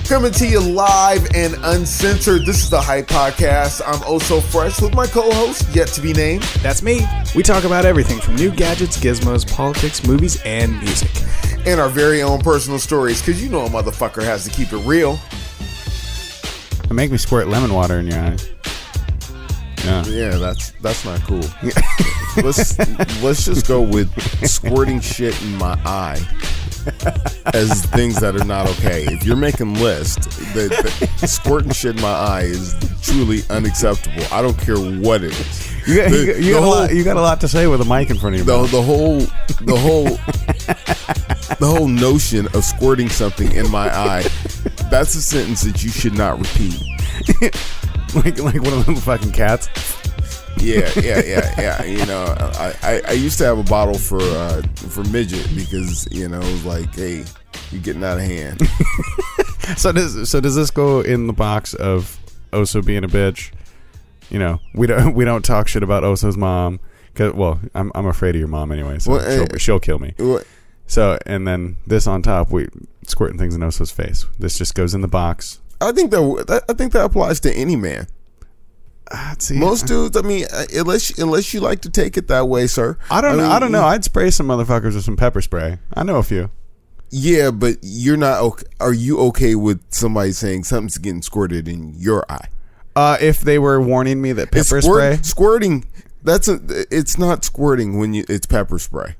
Coming to you live and uncensored. This is the Hype Podcast. I'm oh so fresh with my co-host, yet to be named. That's me. We talk about everything from new gadgets, gizmos, politics, movies, and music. And our very own personal stories, because you know a motherfucker has to keep it real. It make me squirt lemon water in your eyes. Yeah, that's not cool. Let's just go with squirting shit in my eye as things that are not okay. If you're making lists, the squirting shit in my eye is truly unacceptable. I don't care what it is. You got a lot to say with a mic in front of you. The whole notion of squirting something in my eye, that's a sentence that you should not repeat. like one of them fucking cats. Yeah. You know, I used to have a bottle for midget because, you know, it was like, hey, you're getting out of hand. So does this go in the box of Oso being a bitch? You know, we don't talk shit about Oso's mom. Cause, well, I'm afraid of your mom anyway, so she'll kill me. So, and then this on top, we squirting things in Oso's face. This just goes in the box. I think that applies to any man. Most dudes, I mean, unless you like to take it that way, sir. I don't know. I'd spray some motherfuckers with some pepper spray. I know a few. Yeah, but you're not okay. Are you okay with somebody saying something's getting squirted in your eye? If they were warning me that pepper spray squirting, it's not squirting when it's pepper spray.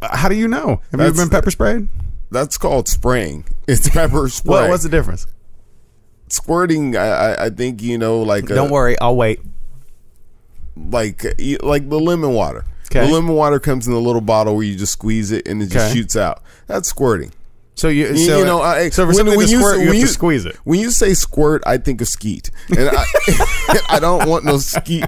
How do you know? Have you ever been pepper sprayed? That's called spraying. It's pepper spray. What's the difference? Squirting, I think, you know, like don't worry, I'll wait. Like the lemon water. Okay. The lemon water comes in a little bottle where you just squeeze it and it just shoots out. That's squirting. So you know, for something to squirt, you have to squeeze it. When you say squirt, I think of skeet, and I don't want no skeet.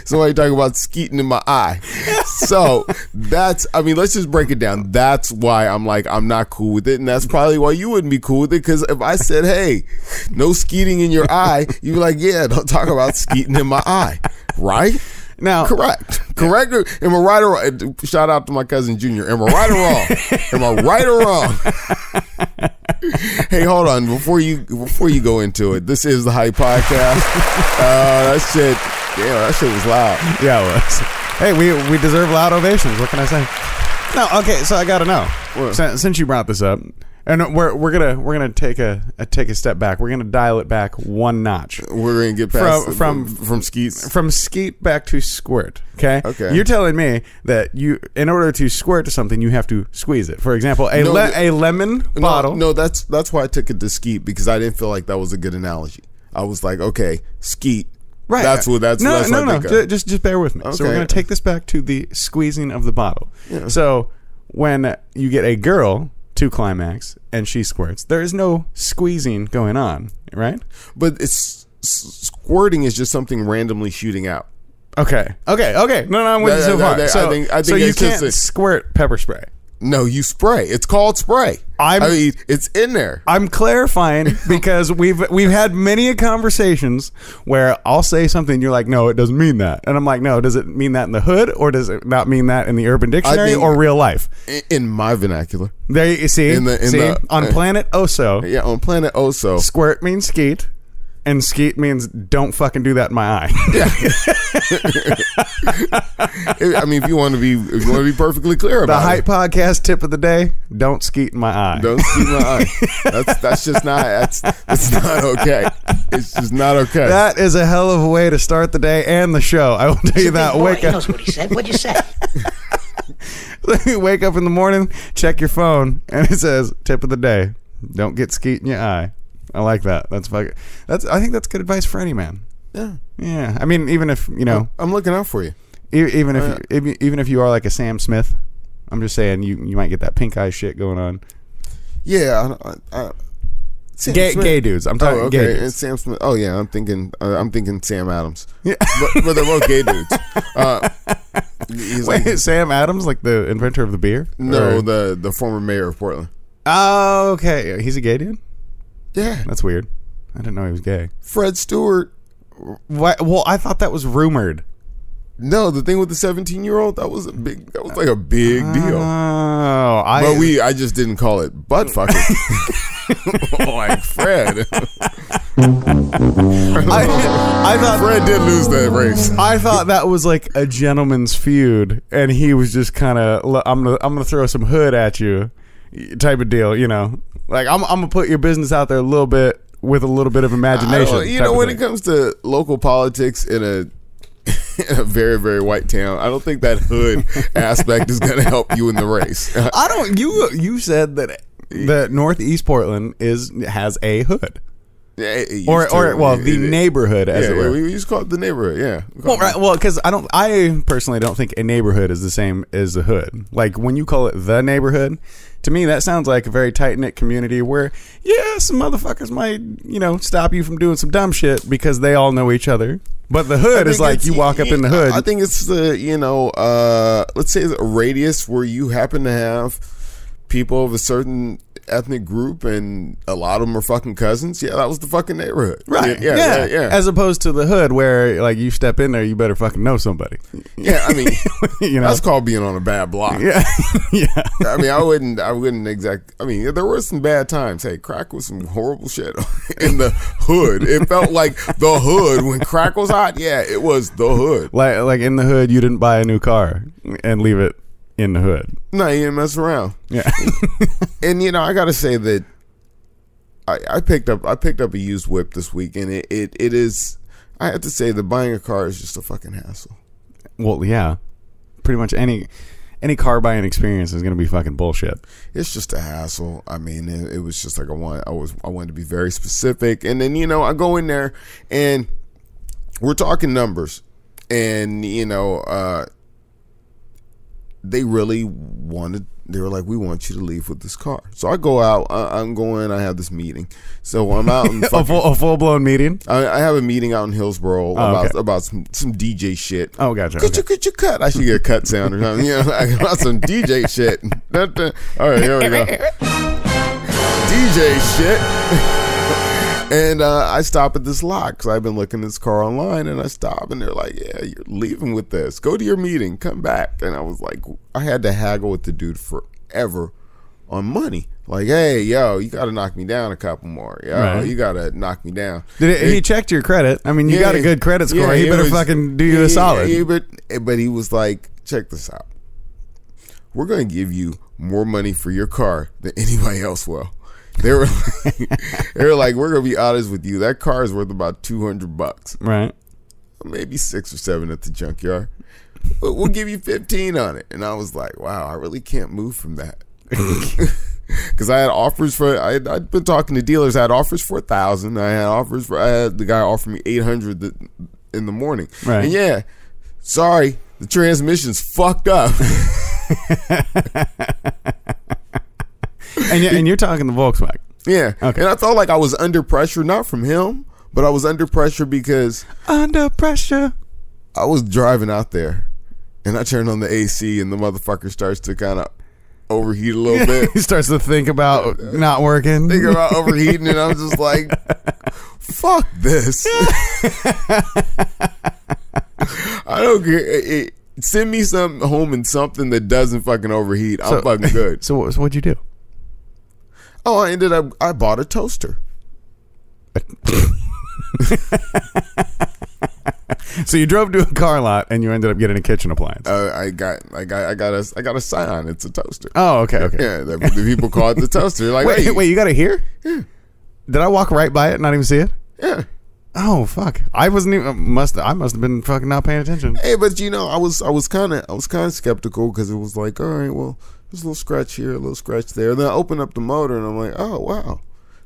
Somebody talking about skeeting in my eye. So let's just break it down. That's why I'm not cool with it, and that's probably why you wouldn't be cool with it. Because if I said, hey, no skeeting in your eye, you'd be like, yeah, don't talk about skeeting in my eye, right? Now, correct. Am I right or wrong? Shout out to my cousin Junior. Am I right or wrong? Am I right or wrong? Hey, hold on. Before you go into it, this is the Hype Podcast. That shit was loud. Yeah, it was. Hey, we deserve loud ovations. What can I say? No, okay. So I got to know. Since you brought this up. And we're gonna take a step back. We're gonna dial it back one notch. We're gonna get past from skeet back to squirt. Okay. You're telling me that in order to squirt to something, you have to squeeze it. For example, a lemon bottle. No, that's why I took it to skeet, because I didn't feel like that was a good analogy. I was like, okay, skeet. Right. No. Just bear with me. Okay. So we're gonna take this back to the squeezing of the bottle. Yeah. So when you get a girl to climax and she squirts, there is no squeezing going on, right? But squirting is just something randomly shooting out. Okay. No, I'm with you so far. I think you can't squirt pepper spray. No, you spray. It's called spray. It's in there. I'm clarifying because we've had many conversations where I'll say something, you're like, no, it doesn't mean that, and I'm like, no, does it mean that in the hood, or does it not mean that in the Urban Dictionary or real life? In my vernacular. There you see. On Planet Oso. Yeah, on Planet Oso. Squirt means skeet. And skeet means don't fucking do that in my eye. Yeah. I mean, if you want to be perfectly clear about the Hype Podcast tip of the day: don't skeet in my eye. Don't skeet in my eye. That's not okay. It's just not okay. That is a hell of a way to start the day and the show. I will tell you that. Wake up. He knows what he said. What'd you say? Wake up in the morning, check your phone, and it says tip of the day: don't get skeet in your eye. I like that. I think that's good advice for any man. Yeah. I mean, even if you know, I'm looking out for you. Even if you are like a Sam Smith, I'm just saying you might get that pink eye shit going on. Yeah. Gay dudes. I'm talking gay dudes. And Sam Smith. Oh yeah, I'm thinking Sam Adams. Yeah. but they're both gay dudes. Wait, Sam Adams, like the inventor of the beer? No, the former mayor of Portland. Oh, okay. He's a gay dude? Yeah. That's weird. I didn't know he was gay. Fred Stewart. What? Well, I thought that was rumored. No, the thing with the 17-year-old, that was like a big deal. Oh, I just didn't call it butt fucking. Like Fred. I thought Fred did lose that race. I thought that was like a gentleman's feud, and he was just kind of, I'm gonna throw some hood at you, type of deal. You know, like I'm gonna put your business out there a little bit with a little bit of imagination. You know, when it comes to local politics in a very, very white town, I don't think that hood aspect is going to help you in the race. I don't. You said that Northeast Portland has a hood. Yeah, The neighborhood, as it were. We used to call it the neighborhood. Yeah. Well, because I personally don't think a neighborhood is the same as a hood. Like when you call it the neighborhood, to me that sounds like a very tight knit community where some motherfuckers might stop you from doing some dumb shit because they all know each other. But the hood is like you walk up in the hood. I think it's the let's say a radius where you happen to have people of a certain ethnic group and a lot of them are fucking cousins. Yeah, that was the fucking neighborhood. Right. Yeah. As opposed to the hood where like you step in there, you better fucking know somebody. Yeah, I mean, that's called being on a bad block. Yeah. Yeah. I mean, I wouldn't I mean, there were some bad times. Hey, crack was some horrible shit in the hood. It felt like the hood when crack was hot. Yeah, it was the hood. Like in the hood, you didn't buy a new car and leave it in the hood. No, you didn't mess around. Yeah. And I gotta say that I picked up a used whip this week, and it is, I have to say that buying a car is just a fucking hassle. Well, yeah. Pretty much any car buying experience is gonna be fucking bullshit. It's just a hassle. I mean, it was just like I wanted to be very specific, and then I go in there and we're talking numbers, and they really they were like, we want you to leave with this car. So I go out, I have this meeting. So I'm out in a full-blown meeting? I have a meeting out in Hillsboro about some DJ shit. Oh, gotcha. Could you cut? I should get a cut sound or something. About some DJ shit. All right, here we go. DJ shit. And I stop at this lot because I've been looking at this car online, and I stop, and they're like, yeah, you're leaving with this. Go to your meeting. Come back. And I was like, I had to haggle with the dude forever on money. Like, hey, yo, you got to knock me down a couple more. Yo, right. You got to knock me down. He checked your credit. I mean, you got a good credit score. He better fucking do you a solid. But he was like, check this out. We're going to give you more money for your car than anybody else will. They were like, we're gonna be honest with you. That car is worth about $200, right? Maybe 6 or 7 at the junkyard. But we'll give you 15 on it. And I was like, wow, I really can't move from that. Because I had offers for. I'd been talking to dealers. I had offers for 1,000. I had the guy offer me 800 in the morning. Right? And sorry, the transmission's fucked up. And you're talking the Volkswagen. Yeah. Okay. And I felt like I was under pressure, not from him, but I was under pressure because... Under pressure. I was driving out there, and I turned on the AC, and the motherfucker starts to kind of overheat a little bit. He starts to think about not working. Think about overheating, and I'm just like, fuck this. I don't care. Send me something home and something that doesn't fucking overheat. I'm fucking good. So what'd you do? Oh, I bought a toaster. So you drove to a car lot and you ended up getting a kitchen appliance. I got a Scion. It's a toaster. Oh, okay. Yeah, the people call it the toaster. Like, wait, you got it here? Yeah. Did I walk right by it and not even see it? Yeah. Oh fuck! I wasn't even. I must have been fucking not paying attention. Hey, but I was kind of skeptical because it was like, all right, well, there's a little scratch here, a little scratch there. And then I open up the motor and I'm like, oh wow,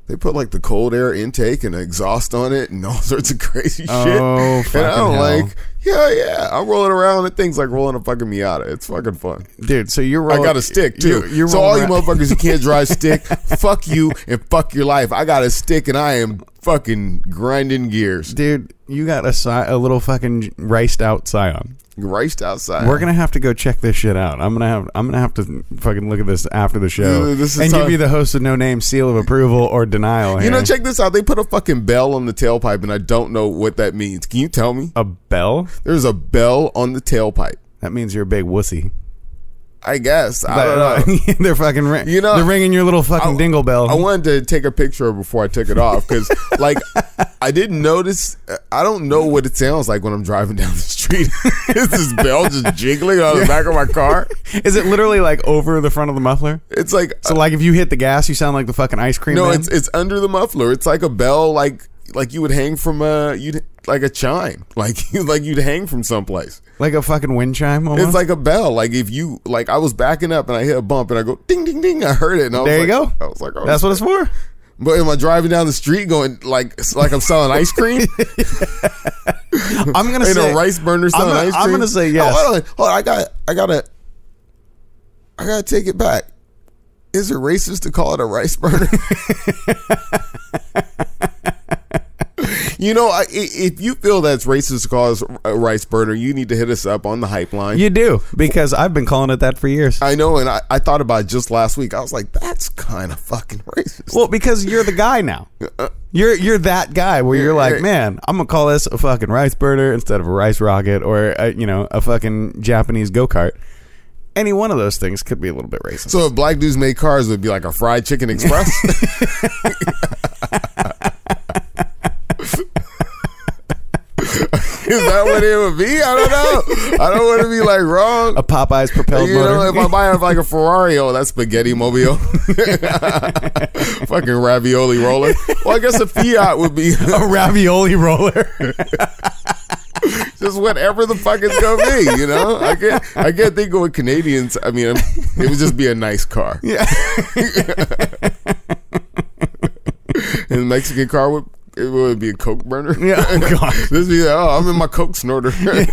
they put like the cold air intake and exhaust on it and all sorts of crazy shit. Oh, fucking and I'm hell. like, yeah, I'm rolling around and things like rolling a fucking Miata. It's fucking fun, dude. So you're rolling. I got a stick too. You're so all you around. motherfuckers who can't drive stick, fuck you and fuck your life. I got a stick and I am fucking grinding gears, dude. You got a little fucking riced out Scion. Riced outside. We're gonna have to go check this shit out. I'm gonna have to fucking look at this after the show and give you the host of No Name seal of approval or denial. Here. Check this out. They put a fucking bell on the tailpipe, and I don't know what that means. Can you tell me? A bell? There's a bell on the tailpipe. That means you're a big wussy. I guess. I don't know. They're fucking they're ringing your little fucking dingle bell. I wanted to take a picture of it before I took it off because, like, I didn't notice. I don't know what it sounds like when I'm driving down the street. Is this bell just jiggling on the back of my car? Is it literally like over the front of the muffler? It's like so. Like if you hit the gas, you sound like the fucking ice cream. No, man? it's under the muffler. It's like a bell, like you would hang from like a chime, like you'd hang from someplace. Like a fucking wind chime almost? It's like a bell. Like if you, like I was backing up and I hit a bump and I go ding ding ding. I heard it. And I was there you like, go. I was like, oh, that's what it's for. But am I driving down the street going like I'm selling ice cream? I'm gonna say a rice burner selling ice cream. I'm gonna say yes. Hold on. I gotta take it back. Is it racist to call it a rice burner? You know, if you feel that's racist to call it a rice burner, you need to hit us up on the hype line. You do, because I've been calling it that for years. I know, and I thought about it just last week. I was like, that's kind of fucking racist. Well, because you're the guy now. You're that guy where you're like, man, I'm gonna call this a fucking rice burner instead of a rice rocket or a fucking Japanese go-kart. Any one of those things could be a little bit racist. So if black dudes made cars, it would be like a fried chicken express. Is that what it would be? I don't know. I don't want to be like wrong. A Popeye's propelled motor. If I buy like a Ferrari, that's spaghetti mobile. Fucking ravioli roller. Well, I guess a Fiat would be a ravioli roller. Just whatever the fuck it's gonna be, I can't think of what Canadians. I mean, it would just be a nice car. Yeah. And the Mexican car it would be a Coke burner. Yeah. Oh, God. This be I'm in my Coke snorter. Right.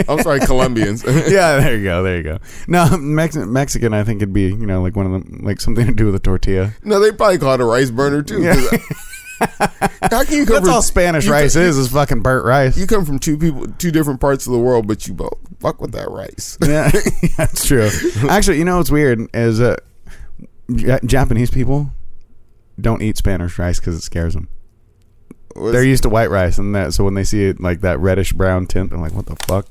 I'm sorry, Colombians. Yeah, there you go. No, Mexican, I think it'd be like one of them, like something to do with a tortilla. No, they probably call it a rice burner too. Yeah. How can you come That's all Spanish rice is fucking burnt rice. You come from two different parts of the world, but you both fuck with that rice. Yeah, that's true. Actually, what's weird is Japanese people don't eat Spanish rice because it scares them. They're used to white rice, and so when they see it like that reddish brown tint, they're like, "What the fuck?"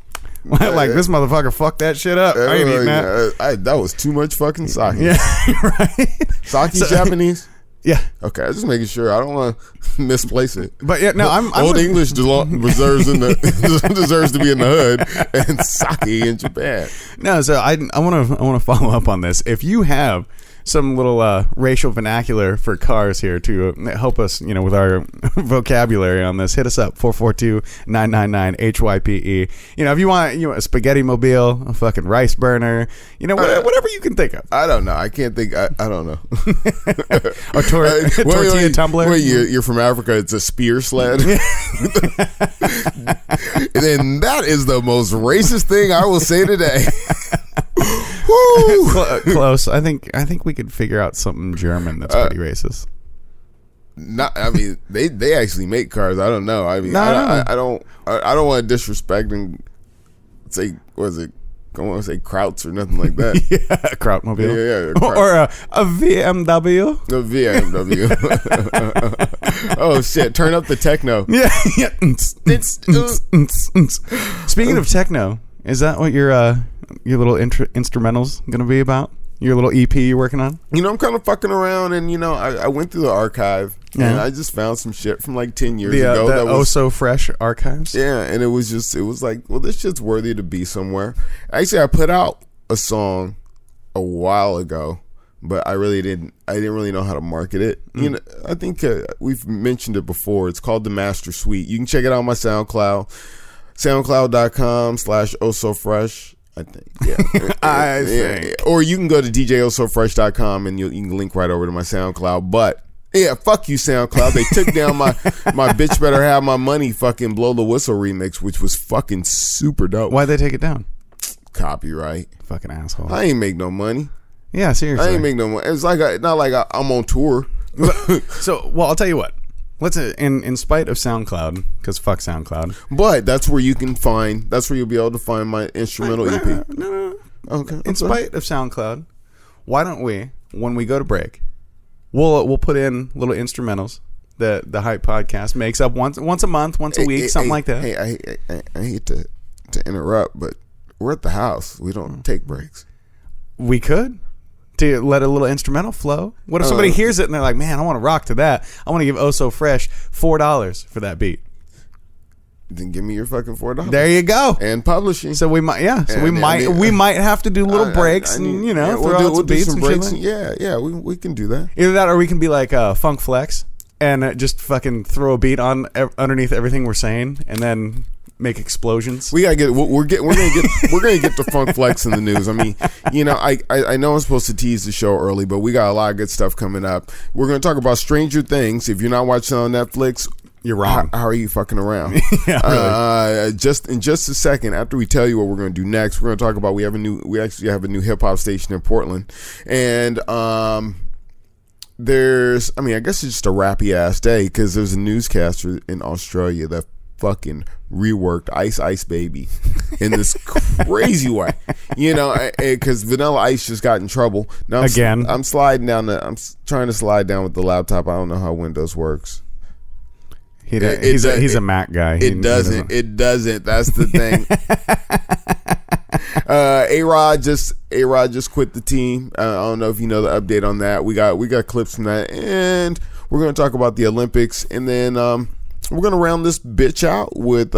Like this motherfucker fucked that shit up. I ain't eating that. That was too much fucking sake. Yeah, right. Sake's Japanese. Yeah. Okay, I'm just making sure. I don't want to misplace it. But yeah, no, I'm Old English deserves to be in the hood, and sake in Japan. No, so I want to follow up on this. If you have some little racial vernacular for cars here to help us, with our vocabulary on this, hit us up 442-999-HYPE. If you want, a spaghetti mobile, a fucking rice burner, whatever you can think of. I don't know. I can't think. I don't know. A tortilla tumbler. Wait, you're from Africa. It's a spear sled. And then that is the most racist thing I will say today. Close. I think we could figure out something German that's pretty racist. They actually make cars. I don't know. I don't want to disrespect and say I don't want to say Krauts or nothing like that. Yeah, a Krautmobile. Yeah. Or a VMW. A VMW. Oh shit! Turn up the techno. Yeah. Speaking of techno, is that what your little instrumental's gonna be about? Your little EP you're working on? I'm kind of fucking around, and I went through the archive, and I just found some shit from like 10 years ago. That was so fresh archives. Yeah, and it was like, well, this shit's worthy to be somewhere. Actually, I put out a song a while ago, but I didn't really know how to market it. I think we've mentioned it before. It's called The Master Suite. You can check it out on my SoundCloud, soundcloud.com/ohsofresh. I think, yeah. I think. Yeah. Or you can go to djosofresh.com and you can link right over to my SoundCloud. But yeah, fuck you, SoundCloud. They took down my Bitch Better Have My Money fucking Blow the Whistle remix, which was fucking super dope. Why'd they take it down? Copyright. Fucking asshole. I ain't make no money. Yeah, seriously. I ain't make no money. It's like not like I'm on tour. Well, I'll tell you what. Let's in spite of SoundCloud, because fuck SoundCloud. But that's where you'll be able to find my instrumental EP. No. Okay. In spite of SoundCloud, why don't we, when we go to break, we'll put in little instrumentals that the Hype Podcast makes up once a month, once a week, something like that. Hey, I hate to interrupt, but we're at the house. We don't take breaks. We could. To let a little instrumental flow. What if somebody hears it and they're like, man, I want to rock to that. I want to give Oh So Fresh $4 for that beat. Then give me your fucking $4. There you go. And publishing. So we might, yeah. So And, we might have to do little breaks and throw out some beats and breaks. shit. Yeah, we can do that. Either that or we can be like Funk Flex and just fucking throw a beat on underneath everything we're saying and then make explosions. We gotta get. We're gonna get the Funk Flex in the news. I mean, I know I'm supposed to tease the show early, but we got a lot of good stuff coming up. We're gonna talk about Stranger Things. If you're not watching on Netflix, you're wrong. How are you fucking around? Yeah, really. Just in just a second, after we tell you what we're gonna do next, we're gonna talk about we actually have a new hip hop station in Portland, and I guess it's just a rappy ass day because there's a newscaster in Australia that fucking reworked Ice Baby in this crazy way, because Vanilla Ice just got in trouble. Now I'm sliding down I'm trying to slide down with the laptop. I don't know how Windows works. He's a Mac guy. It doesn't. That's the thing. A-Rod just quit the team. I don't know if you know the update on that. We got clips from that, and we're gonna talk about the Olympics, and then we're going to round this bitch out with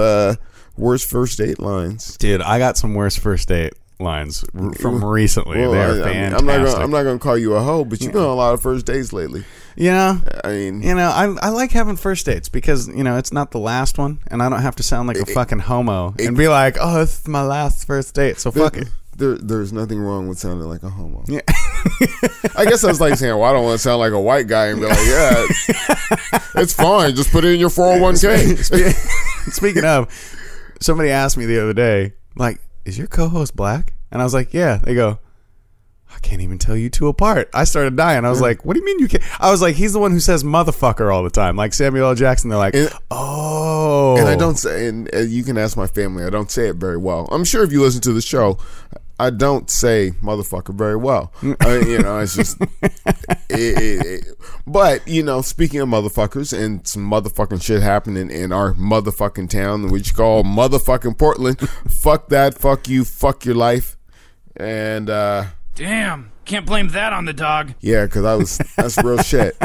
worst first date lines. Dude, I got some worst first date lines from recently. Well, they're fantastic. I'm not going to call you a hoe, but you've been on a lot of first dates lately. Yeah. I mean, I like having first dates because, it's not the last one, and I don't have to sound like a fucking homo and be like, oh, this is my last first date, so fuck it. There's nothing wrong with sounding like a homo. Yeah. I guess I was like saying, well, I don't want to sound like a white guy and be like, yeah, it's fine. Just put it in your 401k. Speaking of, somebody asked me the other day, like, is your co-host black? And I was like, yeah. They go, I can't even tell you two apart. I started dying. I was like, what do you mean you can't? I was like, he's the one who says motherfucker all the time. Like Samuel L. Jackson. They're like, oh. And I don't say, and you can ask my family, I don't say it very well. I'm sure if you listen to the show, I don't say motherfucker very well. It's just, but, speaking of motherfuckers and some motherfucking shit happening in our motherfucking town, which you call motherfucking Portland, fuck that, fuck you, fuck your life. And, damn, can't blame that on the dog. Yeah, because that's real shit.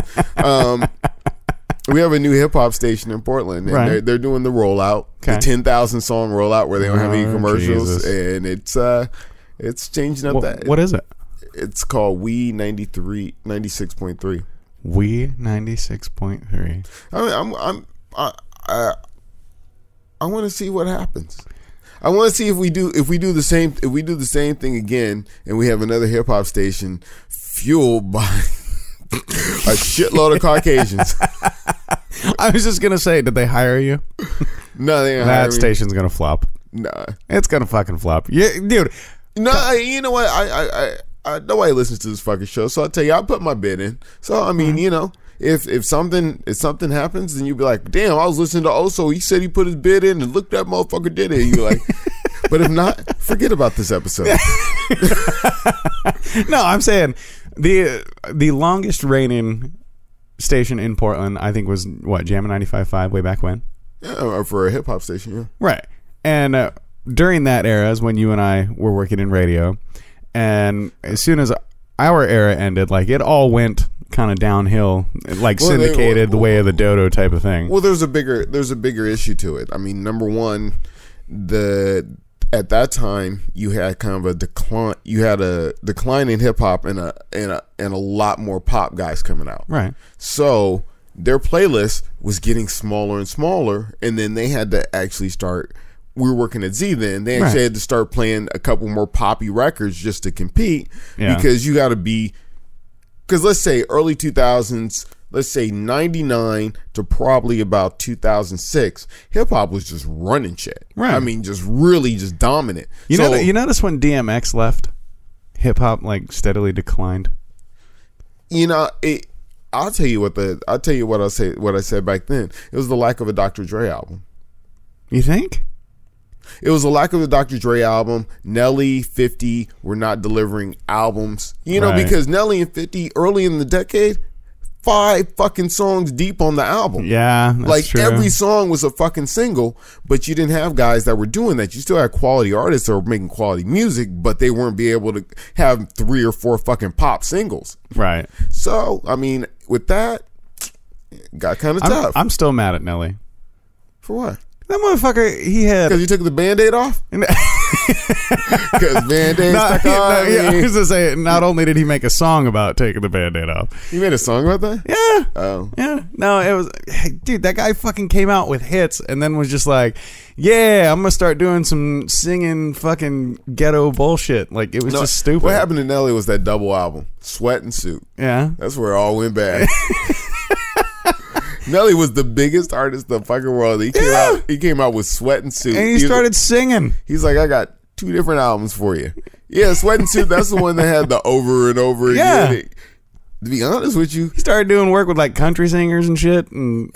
We have a new hip hop station in Portland, and right. they're doing the rollout, the 10,000 song rollout where they don't have any commercials, and it's changing up that. What is it? It's called We 96.3. We 96.3. I want to see what happens. I want to see if we do the same thing again, and we have another hip hop station fueled by a shitload of Caucasians. I was just gonna say, did they hire you? No, they didn't that hire me. station's gonna flop. Nah, it's gonna fucking flop. Yeah, dude. No, you know what? I nobody listens to this fucking show, so I'll tell you, I put my bid in. So I mean, if something happens, then you'll be like, damn, I was listening to Oso. He said he put his bid in, and look, that motherfucker did it. And you're like, but if not, forget about this episode. No, I'm saying the longest reigning station in Portland, I think, was what, Jammin' 95.5 way back when. Yeah, for a hip hop station, yeah. Right, and during that era is when you and I were working in radio, and as soon as our era ended, like, it all went kind of downhill, like syndicated, the way of the dodo type of thing. Well, there's a bigger issue to it. I mean, number one, at that time you had kind of a decline. You had a decline in hip hop and a lot more pop guys coming out. Right. So their playlist was getting smaller and smaller, and then they had to actually start. We were working at Z then. They actually had to start playing a couple more poppy records just to compete, because you got to be. Because let's say early 2000s, let's say 99 to probably about 2006, hip hop was just running shit. Right. I mean, just really just dominant. You notice when DMX left, hip hop like steadily declined. I'll tell you what I said back then. It was the lack of a Dr. Dre album. You think? It was a lack of the Dr. Dre album. Nelly, 50 were not delivering albums. Because Nelly and 50 early in the decade 5 fucking songs deep on the album. Yeah, that's like true. every song was a fucking single, but you didn't have guys that were doing that. You still had quality artists that were making quality music, but they weren't be able to have 3 or 4 fucking pop singles. Right. So, I mean, with that, it got kind of tough. I'm still mad at Nelly. For what? That motherfucker, he had... Because you took the Band-Aid off? Because Band-Aid stuck on yeah, I me. was going to say, not only did he make a song about taking the Band-Aid off. You made a song about that? Yeah. Oh. Yeah. No, it was... Dude, that guy fucking came out with hits and then was just like, yeah, I'm going to start doing some singing fucking ghetto bullshit. Like, it was just stupid. What happened to Nelly was that double album, Sweat and Suit. Yeah. That's where it all went bad. Nelly was the biggest artist in the fucking world. He came out with Sweat and Suit. And he started singing. He's like, I got 2 different albums for you. Yeah, Sweat and Suit, that's the one that had the over and over again. To be honest with you, He started doing work with like country singers and shit. And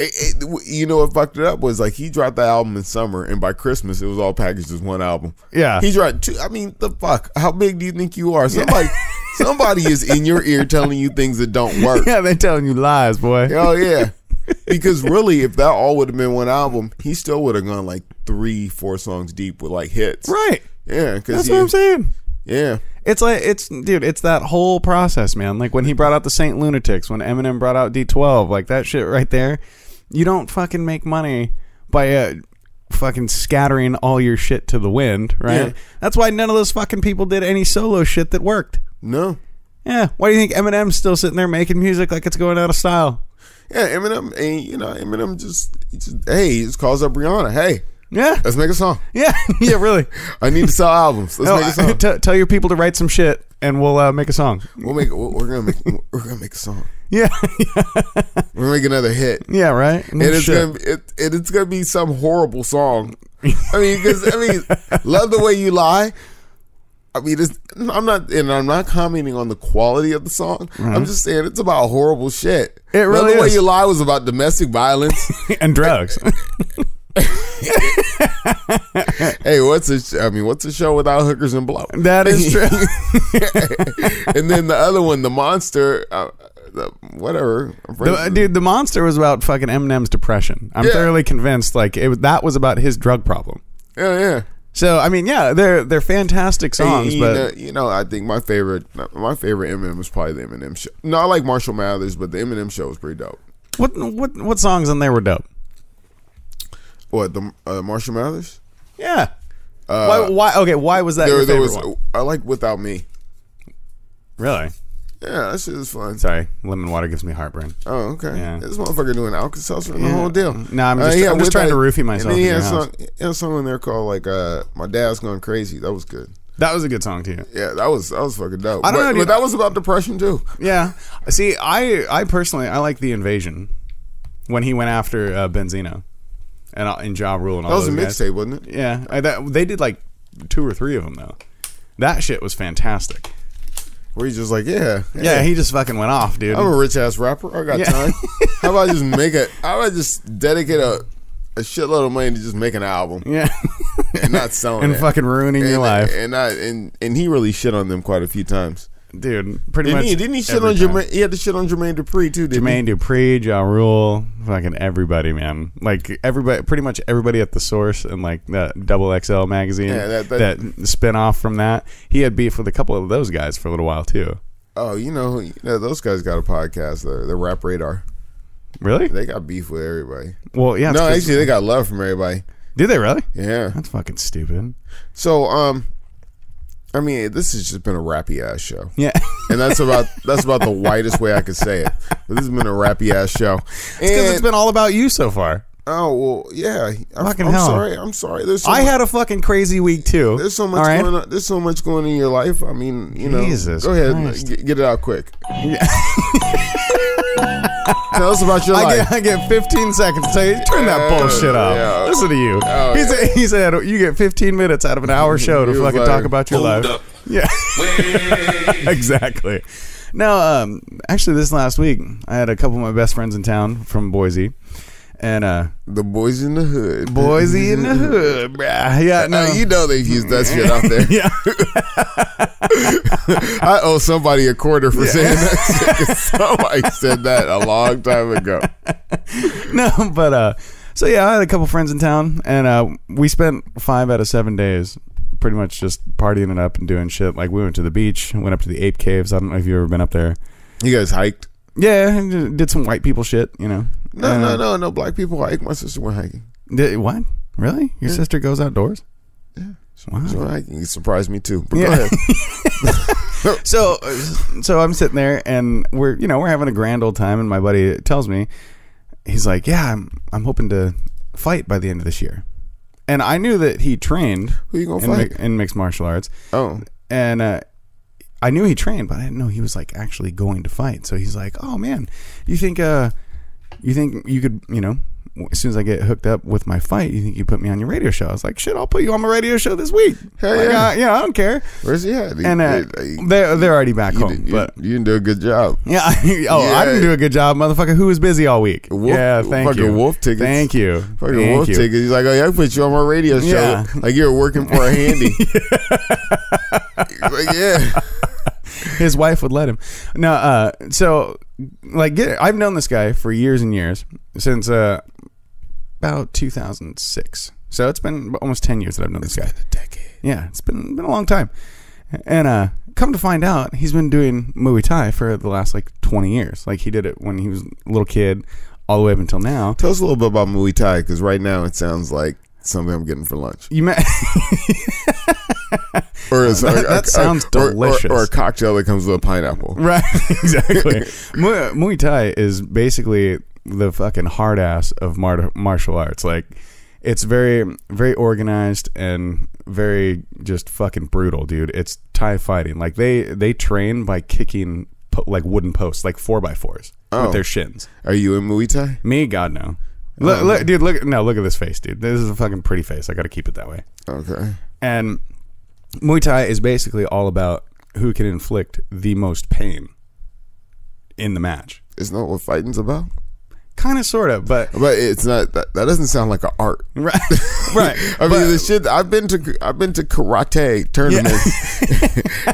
you know what fucked it up was like he dropped the album in summer, and by Christmas it was all packaged as one album. Yeah. He dropped 2. I mean, the fuck? How big do you think you are? Somebody is in your ear telling you things that don't work. yeah, they telling you lies, boy. Oh yeah. Because really, if that all would have been one album, he still would have gone like 3-4 songs deep with like hits. Right. Yeah. That's what I'm saying. Yeah. It's like, it's that whole process, man. Like when he brought out the Saint Lunatics, when Eminem brought out D12, like that shit right there. You don't fucking make money by fucking scattering all your shit to the wind, right? Yeah. That's why none of those fucking people did any solo shit that worked. No. Yeah. Why do you think Eminem's still sitting there making music like it's going out of style? Yeah, Eminem, and Eminem just he just calls up Rihanna. Hey, Yeah. let's make a song. Yeah. Yeah, really. I need to sell albums. Let's make a song. Tell your people to write some shit and we'll make a song. We're gonna make a song. Yeah. We're gonna make another hit. Yeah, right. And it's gonna be some horrible song. I mean, Love the Way You Lie. I mean, I'm not commenting on the quality of the song. Right. I'm just saying it's about horrible shit. It really Love the Way is. You Lie was about domestic violence and drugs. Hey, what's a show without hookers and blow? That is true. And then the other one, The Monster, whatever. Dude, The Monster was about fucking Eminem's depression. I'm thoroughly convinced that was about his drug problem. Yeah. So I mean, yeah, they're fantastic songs, but I think my favorite Eminem is probably the Eminem show. No, I like Marshall Mathers, but the Eminem show was pretty dope. what songs on there were dope? What, the Marshall Mathers? Yeah. Why? Okay, why was that your favorite one? I like Without Me. Really? Yeah, that shit is fun. Sorry, lemon water gives me heartburn. Oh, okay. Yeah. This motherfucker doing Alka-Seltzer and the whole deal. No, I'm just trying to roofie myself. And then in your he house. had a song in there called like My Dad's Gone Crazy. That was good. That was a good song too. Yeah, that was fucking dope. I don't know, dude. But that was about depression too. Yeah. See, I personally like The Invasion when he went after Benzino and Ja Rule and all That was a those guys. mixtape, wasn't it? Yeah, they did like 2 or 3 of them though. That shit was fantastic. Where he's just like, yeah, He just fucking went off, dude. I'm a rich ass rapper. I got time. How about I just dedicate a shitload of money to just make an album? Yeah. And not selling and it. fucking ruining your life. And he really shit on them quite a few times. Dude, pretty much. Didn't he shit on Jermaine? He had to shit on Jermaine Dupri too, didn't Jermaine Dupri, Ja Rule, fucking everybody, man. Like everybody, pretty much everybody at The Source and like the Double XL magazine. Yeah, that spin off from that. He had beef with a couple of those guys for a little while too. Oh, those guys got a podcast. The Rap Radar. Really? They got beef with everybody. Well, yeah. No, actually, they got love from everybody. Did they really? Yeah. That's fucking stupid. So, I mean, this has just been a rappy ass show. Yeah. And that's about the whitest way I could say it. But this has been a rappy ass show. It's because it's been all about you so far. Oh, well, yeah. I'm hell. sorry. I'm sorry. I had a fucking crazy week too. There's so much going on. There's so much going on in your life. I mean, Jesus go ahead Christ. and get it out quick. Yeah. Tell us about your life. I get 15 seconds to tell you, turn that bullshit off. Yeah. Listen to you. Oh, he said you get 15 minutes out of an hour show to fucking talk about your life. Up. Yeah. Exactly. No, actually this last week I had a couple of my best friends in town from Boise. And The boys in the hood. Boise in the hood, bruh. Yeah, no. You know they've used that shit out there. Yeah. I owe somebody a quarter for saying that shit, 'cause somebody said that a long time ago. No, but so yeah, I had a couple friends in town, and we spent 5 out of 7 days pretty much just partying it up and doing shit. Like, we went to the beach, went up to the ape caves. I don't know if you've ever been up there. You guys hiked? Yeah, did some white people shit, you know. No. Black people hike. My sister went hiking. What? Really? Your sister goes outdoors? Yeah. Wow. She went hiking. It surprised me too. But Yeah. go ahead. So I'm sitting there, and we're having a grand old time, and my buddy tells me, he's like, yeah, I'm hoping to fight by the end of this year. And I knew that he trained Who you gonna fight? in mixed martial arts. Oh. And I knew he trained, but I didn't know he was like actually going to fight. So he's like, "Oh man, you think you could, as soon as I get hooked up with my fight, you think you put me on your radio show?" I was like, "Shit, I'll put you on my radio show this week." Hell Like, yeah. I don't care. Where's he at? And they're already back home. But you didn't do a good job. yeah, I didn't do a good job, motherfucker. Who was busy all week? Thank fucking you. wolf tickets. Thank you. Fucking Thank wolf you. tickets. He's like, oh yeah, I put you on my radio show. Yeah. Like you're working for a handy. He's like, yeah. His wife would let him. No, so like, I've known this guy for years and years, since about 2006. So it's been almost 10 years that I've known this guy. A decade. Yeah, it's been a long time. And come to find out, he's been doing Muay Thai for the last like 20 years. Like, he did it when he was a little kid, all the way up until now. Tell us a little bit about Muay Thai, because right now it sounds like something I'm getting for lunch. You met. That sounds delicious. Or a cocktail that comes with a pineapple. Right, exactly. Muay Thai is basically the fucking hard ass of martial arts. Like, it's very, very organized and very just fucking brutal, dude. It's Thai fighting. Like, they train by kicking like wooden posts, like 4x4s with their shins. Are you in Muay Thai? Me, God no. Look, dude. Look at this face, dude. This is a fucking pretty face. I got to keep it that way. Okay. And Muay Thai is basically all about who can inflict the most pain in the match. Isn't that what fighting's about? Kind of, sort of, but it's not. That doesn't sound like an art. right, right. I mean, the shit. I've been to karate tournaments,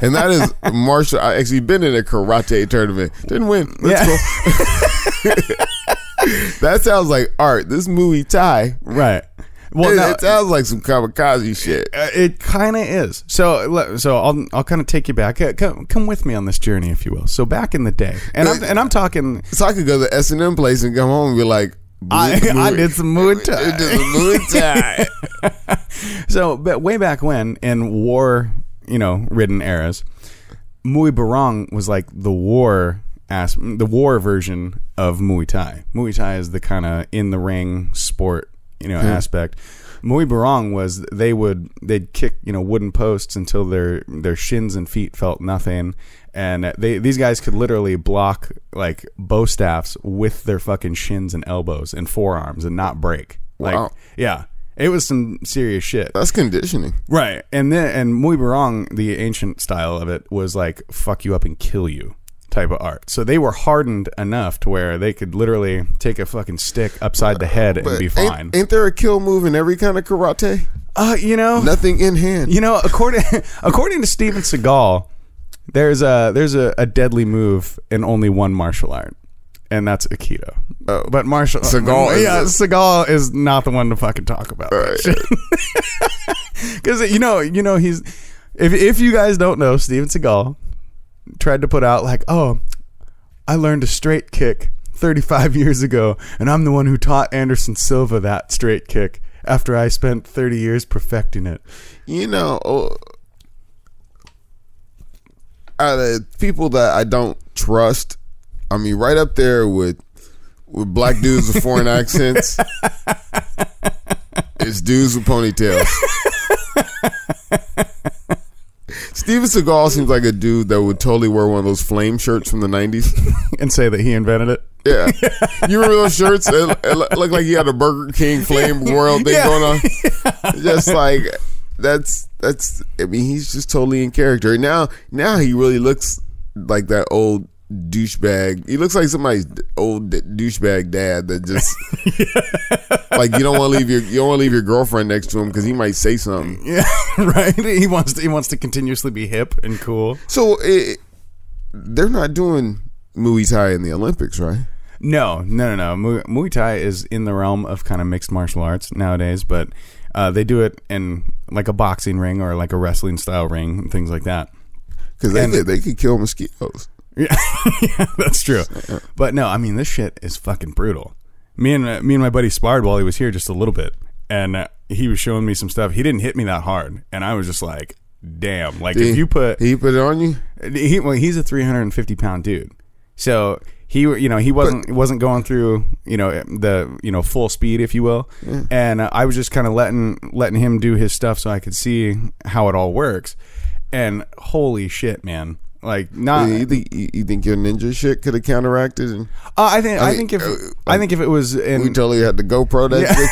and that is martial. I actually been in a karate tournament. Didn't win. Let's go. That sounds like art. This Muay Thai, right? Well, it sounds like some kamikaze shit. It kind of is. So I'll kind of take you back. Come with me on this journey, if you will. So back in the day, and I'm talking. So I could go to the S&M place and come home and be like, I did some Muay Thai. I did some Muay Thai. So, but way back when, in war, ridden eras, Muay Barong was like the war version of Muay Thai. Muay Thai is the kind of in the ring sport, aspect. Muay Barong was they'd kick wooden posts until their shins and feet felt nothing, and these guys could literally block like bow staffs with their fucking shins and elbows and forearms and not break. Like, wow. Yeah, it was some serious shit. That's conditioning, right? And Muay Barong, the ancient style of it, was like fuck you up and kill you type of art. So they were hardened enough to where they could literally take a fucking stick upside the head and be fine. Ain't there a kill move in every kind of karate? Nothing in hand. According to Steven Seagal, there's a deadly move in only one martial art, and that's Aikido. Oh. But Seagal is not the one to fucking talk about that shit. Because he's if you guys don't know, Steven Seagal tried to put out like, oh, I learned a straight kick 35 years ago, and I'm the one who taught Anderson Silva that straight kick after I spent 30 years perfecting it. Out of people that I don't trust, I mean, right up there with black dudes with foreign accents, it's dudes with ponytails. Steven Seagal seems like a dude that would totally wear one of those flame shirts from the 90s. And say that he invented it? Yeah. You remember those shirts? It looked like he had a Burger King flame world thing going on. Just like, that's, I mean, he's just totally in character. Now he really looks like that old douchebag. He looks like somebody's old douchebag dad that just like you don't want to leave your girlfriend next to him because he might say something. Yeah, right. He wants to continuously be hip and cool. So they're not doing Muay Thai in the Olympics, right? No. Muay Thai is in the realm of kind of mixed martial arts nowadays, but they do it in like a boxing ring or like a wrestling style ring and things like that. Because they could kill mosquitoes. Yeah, yeah, that's true. But no, I mean, this shit is fucking brutal. Me and my buddy sparred while he was here just a little bit, and he was showing me some stuff. He didn't hit me that hard, and I was just like, damn. Like, if you put... He put it on you? He's a 350-pound dude. So... He wasn't going through the full speed, if you will, and I was just kind of letting him do his stuff so I could see how it all works. And holy shit, man! Like, not you think your ninja shit could have counteracted? And, I think if it was in, we totally had to GoPro that shit.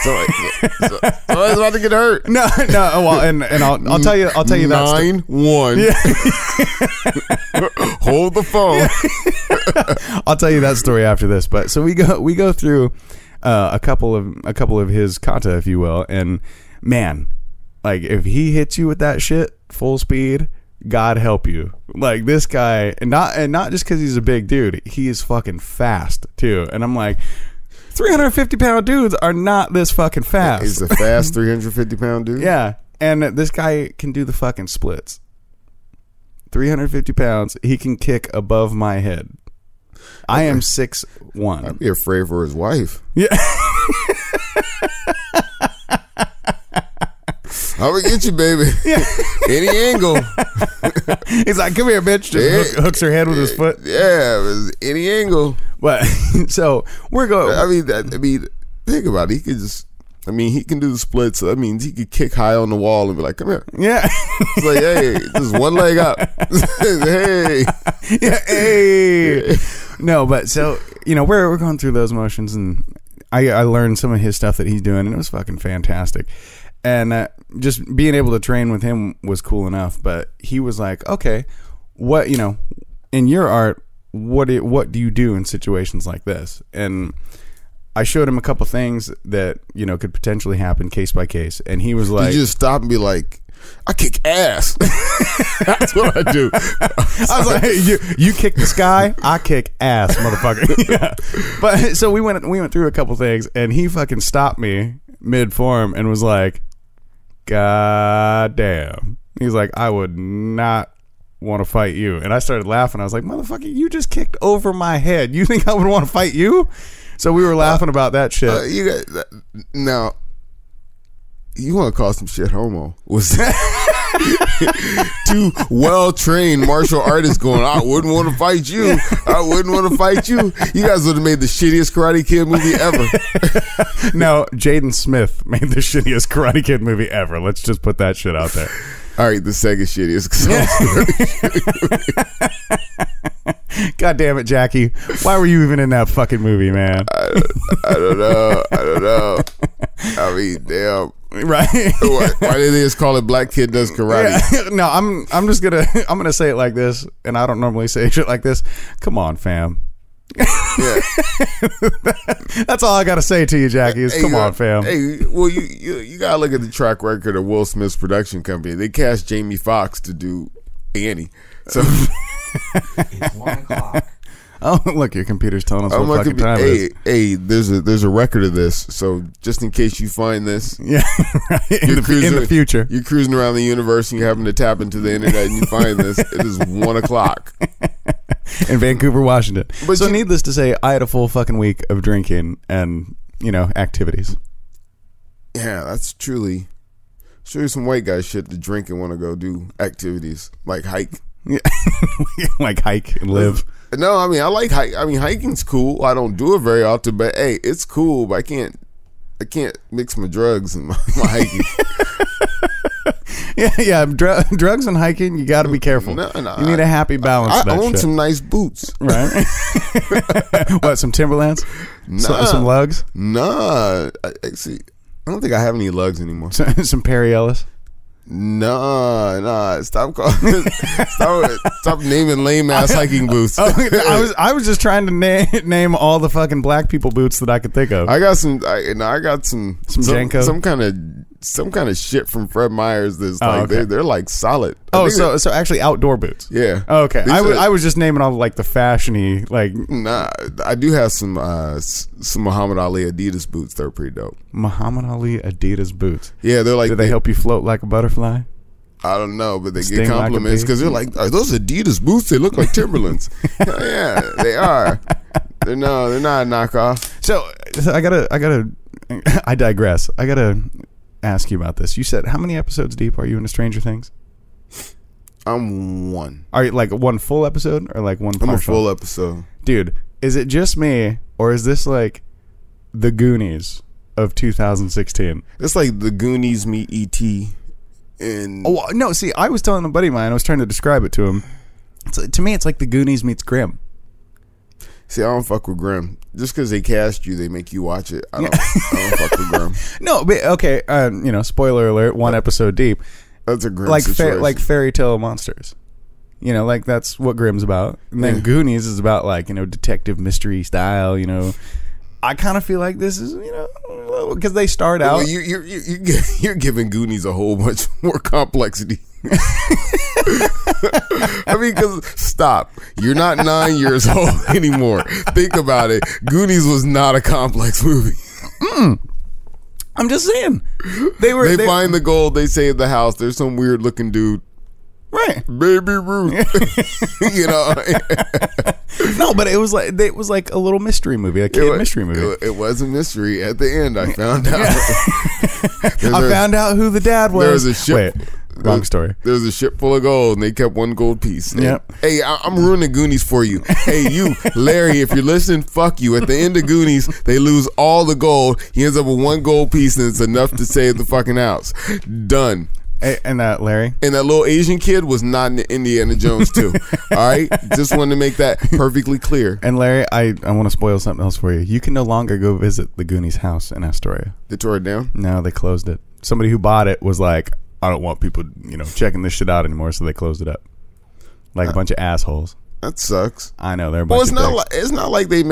So I was about to get hurt. No. Well, and I'll tell you that 9-1. Yeah. Hold the phone. I'll tell you that story after this. But so we go through a couple of his kata, if you will, and man, like if he hits you with that shit full speed, God help you. Like this guy, and not just because he's a big dude, he is fucking fast too. And I'm like, 350-pound dudes are not this fucking fast. He's a fast 350-pound dude. Yeah, and this guy can do the fucking splits. 350 pounds, he can kick above my head. I am 6'1". I'd be afraid for his wife. Yeah. I'm gonna get you, baby. Yeah. Any angle. He's like, come here, bitch. Just hooks her head with his foot. Yeah, any angle. But so we're going. I mean, think about it. He could just. I mean, he can do the splits. So that means he could kick high on the wall and be like, "Come here." Yeah. It's like, hey, just one leg up. Hey. Yeah. Hey. No, but so we're going through those motions, and I learned some of his stuff that he's doing, and it was fucking fantastic. And just being able to train with him was cool enough. But he was like, okay, what, in your art, what do you do in situations like this? And I showed him a couple things that, could potentially happen case by case. And he was like... Did you just stop and be like, I kick ass? That's what I do. I was like, hey, you kick the sky, I kick ass, motherfucker. Yeah. But so we went through a couple things, and he fucking stopped me mid-form and was like, God damn. He's like, I would not want to fight you. And I started laughing. I was like, motherfucker, you just kicked over my head. You think I would want to fight you? So we were laughing about that shit. Now, you want to call some shit homo? Was two well-trained martial artists going, I wouldn't want to fight you. I wouldn't want to fight you. You guys would have made the shittiest Karate Kid movie ever. No, Jaden Smith made the shittiest Karate Kid movie ever. Let's just put that shit out there. All right, the second shittiest. God damn it, Jackie. Why were you even in that fucking movie, man? I don't know. I mean, damn. Right? Why did they just call it Black Kid Does Karate? Yeah. No, I'm just gonna say it like this, and I don't normally say shit like this. Come on, fam. Yeah. That's all I gotta say to you, Jackie, is come on, fam. Hey, well, you gotta look at the track record of Will Smith's production company. They cast Jamie Foxx to do Annie. So It's 1 o'clock. Oh, look, your computer's telling us what fucking time it is. Hey, there's a record of this, so just in case you find this, yeah, right. in the future, you're cruising around the universe and you happen to tap into the internet and you find this. It is 1 o'clock in Vancouver, Washington. But so, needless to say, I had a full fucking week of drinking and activities. Yeah, that's truly some white guy shit to drink and want to go do activities like hike. Yeah. Like hike and live. No, I mean I like hike. I mean hiking's cool. I don't do it very often, but hey, it's cool. But I can't mix my drugs and my hiking. Yeah. Drugs and hiking, you got to be careful. No, you need a happy balance. I own some nice boots, right? What? Some Timberlands? Nah, some lugs? Nah. I don't think I have any lugs anymore. Some Perry Ellis. Nah. Stop naming lame ass hiking boots. I was just trying to name all the fucking black people boots that I could think of. I got some Janko? some kind of shit from Fred Meyer's that's like they're like solid. So actually outdoor boots. Yeah. Okay. I was just naming all like the fashiony like. Nah, I do have some Muhammad Ali Adidas boots that are pretty dope. Muhammad Ali Adidas boots. Yeah, they're like. Do they help you float like a butterfly? I don't know, but they Sting get compliments because they're like, are those Adidas boots? They look like Timberlands. Yeah, they are. They're not a knockoff. So I digress. I gotta ask you about this. You said how many episodes deep are you into Stranger Things? I'm one. Are you like one full episode or like one partial? I'm a full episode. Dude, is it just me or is this like the Goonies of 2016? It's like the Goonies meet E.T. and no, see, I was telling a buddy of mine, I was trying to describe it to him. To me, it's like the Goonies meets Grimm. See, I don't fuck with Grimm. Just because they cast you, they make you watch it. I don't fuck with Grimm. No, but okay, spoiler alert, one episode deep. That's a Grimm situation. Like fairy tale monsters. Like that's what Grimm's about. And then Goonies is about like, detective mystery style, I kind of feel like this is, because they start out. Well, you're giving Goonies a whole bunch more complexity. I mean, because stop. You're not 9 years old anymore. Think about it. Goonies was not a complex movie. I'm just saying. They find the gold. They save the house. There's some weird looking dude. Right, Baby Ruth. No, but it was like a little mystery movie, a kid mystery movie. It was a mystery. At the end, I found out. I found out who the dad was. There was a ship. Wait, wrong story. There was a ship full of gold, and they kept one gold piece. Yep. Hey, I'm ruining Goonies for you. Hey, you, Larry, if you're listening, fuck you. At the end of Goonies, they lose all the gold. He ends up with one gold piece, and it's enough to save the fucking house. Done. Hey, and Larry? And that little Asian kid was not in Indiana Jones too. All right? Just wanted to make that perfectly clear. And Larry, I want to spoil something else for you. You can no longer go visit the Goonies house in Astoria. They tore it down? No, they closed it. Somebody who bought it was like, I don't want people, checking this shit out anymore, so they closed it up. Like a bunch of assholes. That sucks. I know, they're a bunch of it's not like they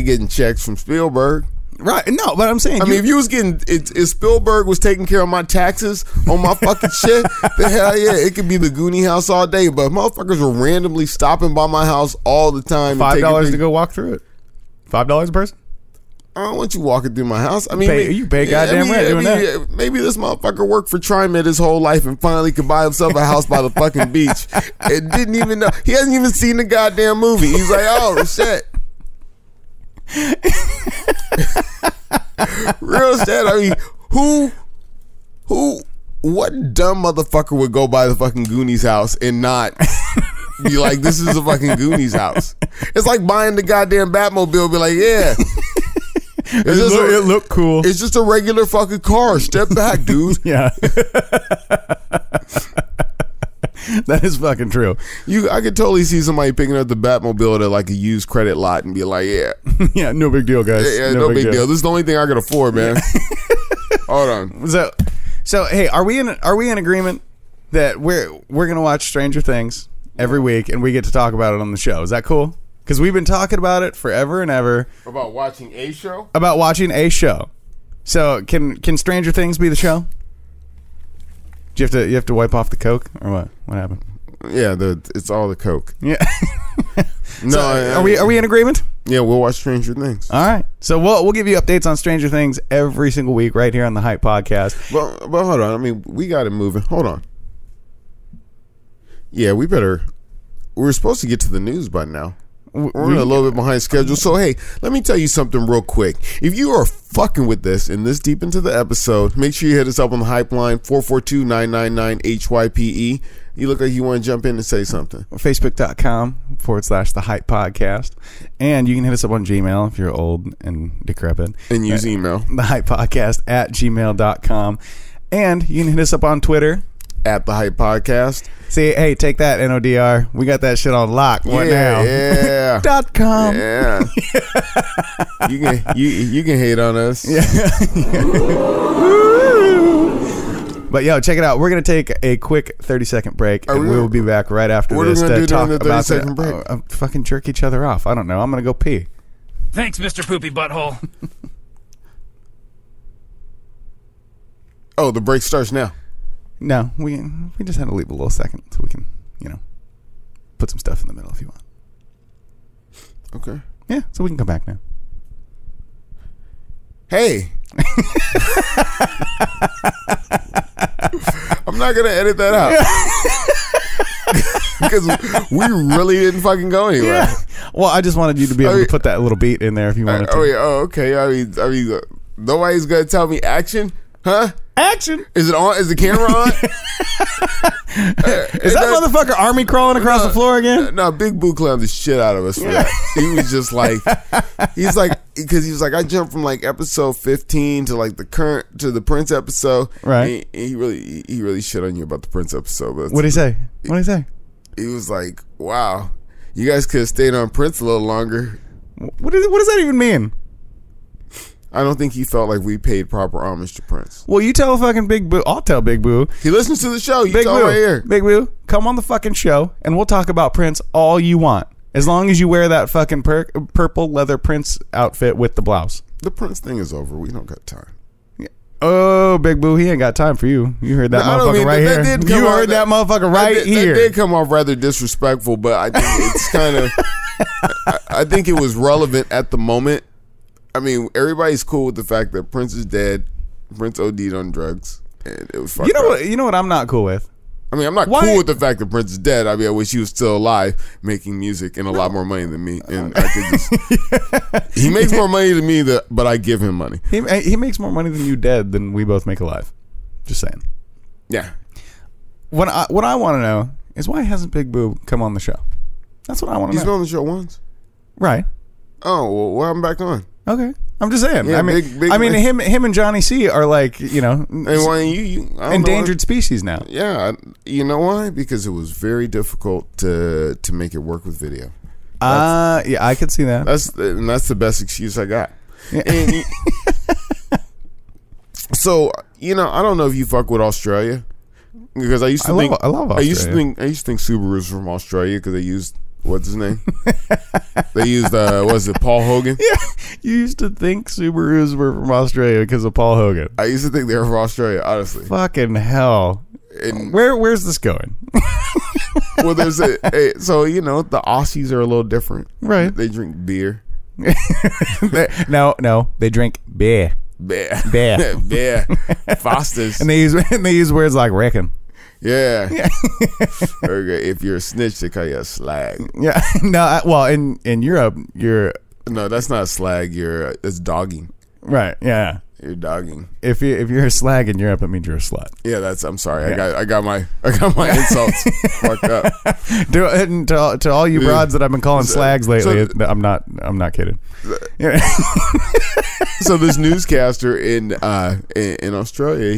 getting checks from Spielberg. Right, no, but I'm saying, I mean, if you was getting, if Spielberg was taking care of my taxes on my fucking shit, then hell yeah, it could be the Goonie house all day. But motherfuckers were randomly stopping by my house all the time. $5 to go walk through it. $5 a person. I don't want you walking through my house. I mean, you pay goddamn rent doing that. Maybe this motherfucker worked for TriMet his whole life and finally could buy himself a house by the fucking beach. And didn't even know. He hasn't even seen the goddamn movie. He's like, oh shit. Real shit. I mean, what dumb motherfucker would go by the fucking Goonies house and not be like, this is a fucking Goonies house? It's like buying the goddamn Batmobile, be like, yeah. It looked cool. It's just a regular fucking car. Step back, dude. Yeah. That is fucking true. I could totally see somebody picking up the Batmobile at like a used credit lot and be like, yeah. Yeah, no big deal, guys. Yeah, no big deal. This is the only thing I can afford, man. Hold on. So hey, are we in agreement that we're gonna watch Stranger Things every week and we get to talk about it on the show? Is that cool? Because we've been talking about it forever and ever. About watching a show? About watching a show. So can Stranger Things be the show? Do you have to wipe off the Coke or what? What happened? Yeah, it's all the Coke. Yeah. No, so are we in agreement? Yeah, we'll watch Stranger Things. All right. So we'll give you updates on Stranger Things every single week right here on the Hype Podcast. But hold on. I mean, we got it moving. Hold on. Yeah, we're supposed to get to the news by now. We're a little bit behind schedule. So, hey, let me tell you something real quick. If you are fucking with this and this deep into the episode, make sure you hit us up on the Hype line, 442-999-HYPE. You look like you want to jump in and say something. Facebook.com/The Hype Podcast. And you can hit us up on Gmail if you're old and decrepit. And use email. The Hype Podcast @gmail.com. And you can hit us up on Twitter. @The Hype Podcast. See, hey, take that, NODR. We got that shit on lock. What now? Yeah. .com. Yeah. You can hate on us. Yeah. But yo, check it out. We're gonna take a quick 30-second break, and we will be back right after what this are we gonna to do talk during the about 30-second break? Fucking jerk each other off. I don't know. I'm gonna go pee. Thanks, Mr. Poopy Butthole. Oh, the break starts now. No, we just had to leave a little second so we can, put some stuff in the middle if you want. Okay. Yeah, so we can come back now. Hey. I'm not gonna edit that out because we really didn't fucking go anywhere. Yeah. Well, I just wanted you to be able to put that little beat in there if you wanted to. Oh yeah. Oh, okay. I mean, nobody's gonna tell me action, huh? Action. Is it on? Is the camera on? Is that motherfucker army crawling across the floor again? No, Big Boo clowned the shit out of us for that. He was just like, because he was like, I jumped from like episode 15 to like the Prince episode. Right. And he really shit on you about the Prince episode. But What'd he say? What'd he say? He was like, wow, you guys could have stayed on Prince a little longer. What does that even mean? I don't think he felt like we paid proper homage to Prince. Well, you tell fucking Big Boo. I'll tell Big Boo. He listens to the show. You Big tell Boo, him right here. Big Boo, come on the fucking show and we'll talk about Prince all you want. As long as you wear that fucking purple leather Prince outfit with the blouse. The Prince thing is over. We don't got time. Oh, Big Boo, he ain't got time for you. You heard that motherfucker right here. You heard that motherfucker right here. That did come off rather disrespectful, but I think it's kind of... I think it was relevant at the moment. I mean, everybody's cool with the fact that Prince is dead. Prince OD'd on drugs, and it was fucked up. You know what I'm not cool with? I mean, I'm not cool with the fact that Prince is dead. I mean, I wish he was still alive, making music and a lot more money than me. And I could just... He makes more money than me, but I give him money. He makes more money than you dead than we both make alive. Just saying. Yeah. What I want to know is why hasn't Big Boo come on the show? That's what I want to know. He's been on the show once. Right. Oh, well, I'm back on. Okay, I'm just saying. Yeah, I mean, him and Johnny C are like and why endangered species now. Yeah, you know why? Because it was very difficult to make it work with video. Yeah, I could see that. That's the best excuse I got. Yeah. And, so I don't know if you fuck with Australia because I used to think I love Australia. I used to think Subaru's from Australia because they used. What's his name? They used, was it Paul Hogan? Yeah, you used to think Subarus were from Australia because of Paul Hogan. I used to think they were from Australia, honestly. Fucking hell. And where's this going? Well, there's the Aussies are a little different. Right. They drink beer. No, they drink beer. Beer. Foster's. And they use words like reckon. Yeah. If you're a snitch, they call you a slag. Yeah. No. In Europe, you're. No, that's not slag. It's dogging. Right. Yeah. You're dogging. If you're a slag in Europe, it means you're a slut. Yeah. I'm sorry. Yeah. I got my insults fucked up. To all you broads that I've been calling slags lately, I'm not kidding. Yeah. So this newscaster in Australia,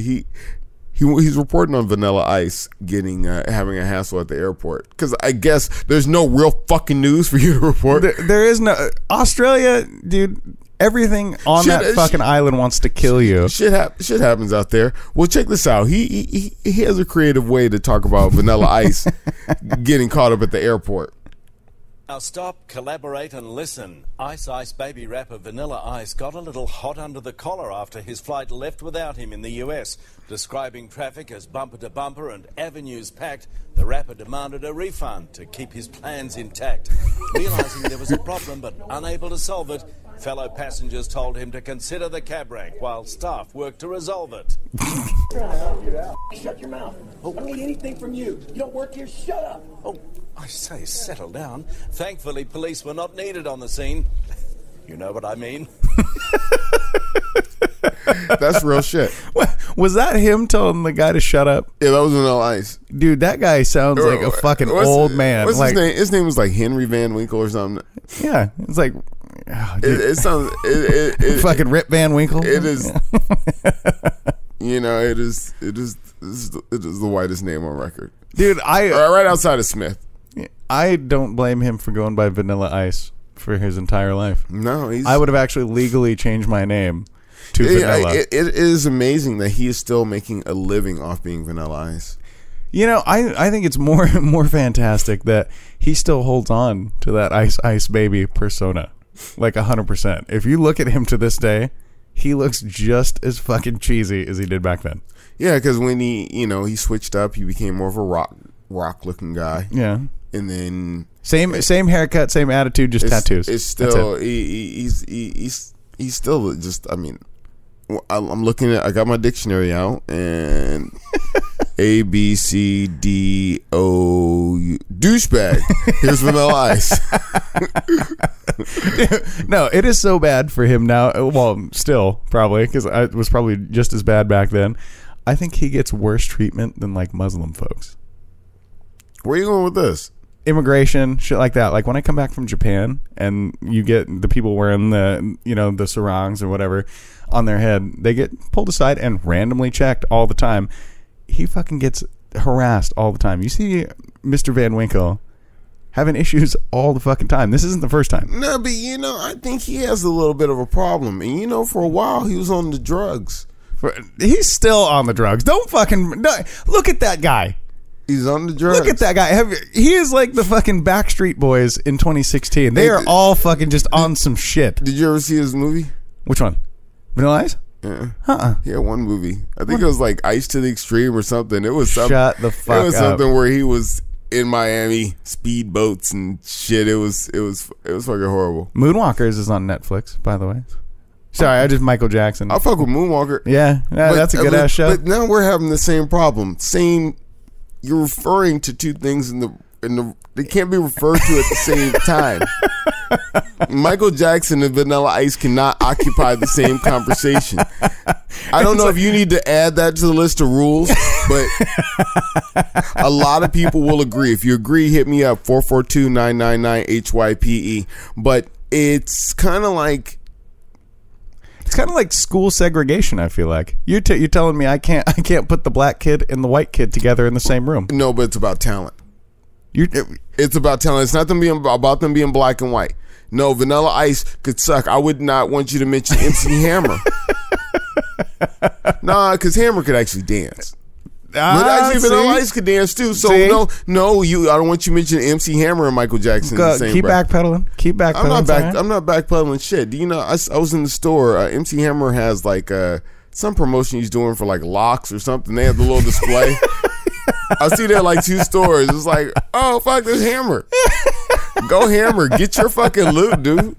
he's reporting on Vanilla Ice having a hassle at the airport because I guess there's no real fucking news for you to report. There is no Australia, dude. Everything on that fucking island wants to kill you. Shit happens out there. Well, check this out. He has a creative way to talk about Vanilla Ice getting caught up at the airport. Now stop, collaborate and listen. Ice Ice baby rapper Vanilla Ice got a little hot under the collar after his flight left without him in the US. Describing traffic as bumper to bumper and avenues packed, the rapper demanded a refund to keep his plans intact. Realizing there was a problem but unable to solve it, fellow passengers told him to consider the cab rank while staff worked to resolve it. Shut your mouth. I don't need anything from you. You don't work here, shut up. Oh, I say, settle down. Thankfully, police were not needed on the scene. You know what I mean? That's real shit. What, was that him telling the guy to shut up? Yeah, that was Vanilla Ice. Dude, that guy sounds like a fucking old man. What's his name? His name was like Henry Van Winkle or something. Yeah, it's like... Oh, it sounds... fucking Rip Van Winkle? It is... It is the whitest name on record. Dude, right outside of Smith. I don't blame him for going by Vanilla Ice for his entire life. No, I would have actually legally changed my name to Vanilla. It is amazing that he is still making a living off being Vanilla Ice. You know, I think it's more fantastic that he still holds on to that Ice Baby persona, like 100%. If you look at him to this day, he looks just as fucking cheesy as he did back then. Yeah, because when he switched up, he became more of a rock looking guy. Yeah, and then same haircut, same attitude, just tattoos. It's still he's still just. I mean, I'm looking at. I got my dictionary out and. A B C D O douchebag. Here's Vanilla Ice. No, it is so bad for him now. Well, still probably because it was probably just as bad back then. I think he gets worse treatment than like Muslim folks. Where are you going with this? Immigration, shit like that. Like when I come back from Japan and you get the people wearing the sarongs or whatever on their head, they get pulled aside and randomly checked all the time. He fucking gets harassed all the time. You see Mr. Van Winkle having issues all the fucking time. This isn't the first time. No, but I think he has a little bit of a problem. And for a while he was on the drugs. He's still on the drugs. Don't fucking look at that guy. He's on the drugs. Look at that guy. He is like the fucking Backstreet Boys in 2016. They are all fucking just on some shit. Did you ever see his movie? Which one? Vanilla Ice? Yeah. He had one movie. I think it was like Ice to the Extreme or something. It was something. Shut the fuck up. It was something where he was in Miami, speedboats and shit. It was fucking horrible. Moonwalkers is on Netflix, by the way. Sorry, I just Michael Jackson. I fuck with Moonwalker. Yeah, that's a good ass show. But now we're having the same problem. You're referring to two things in the they can't be referred to at the same time. Michael Jackson and Vanilla Ice cannot occupy the same conversation. I don't know if you need to add that to the list of rules, but a lot of people will agree. If you agree, hit me up 442-999-HYPE. But it's kind of like school segregation. I feel like you're telling me I can't put the black kid and the white kid together in the same room. No, but it's about talent. It's about talent. It's not about them being black and white. No, Vanilla Ice could suck. I would not want you to mention MC Hammer. Nah, because Hammer could actually dance. But actually, Vanilla Ice could dance too. So no, I don't want you to mention MC Hammer and Michael Jackson. In the same breath. Keep backpedaling. I'm not backpedaling shit. Do you know? I was in the store. MC Hammer has like some promotion he's doing for like locks or something. They have the little display. I see that like 2 stores. It's like, oh fuck, there's Hammer. Go Hammer, get your fucking loot, dude.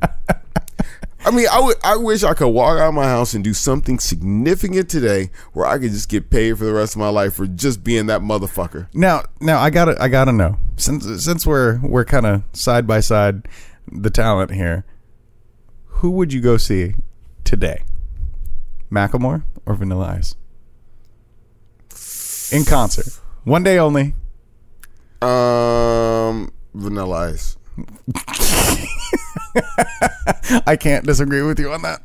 I mean, I wish I could walk out of my house and do something significant today where I could just get paid for the rest of my life for just being that motherfucker. Now I gotta know, since we're kind of side by side the talent here, who would you go see today, Macklemore or Vanilla Ice? In concert, one day only. Vanilla Ice. I can't disagree with you on that,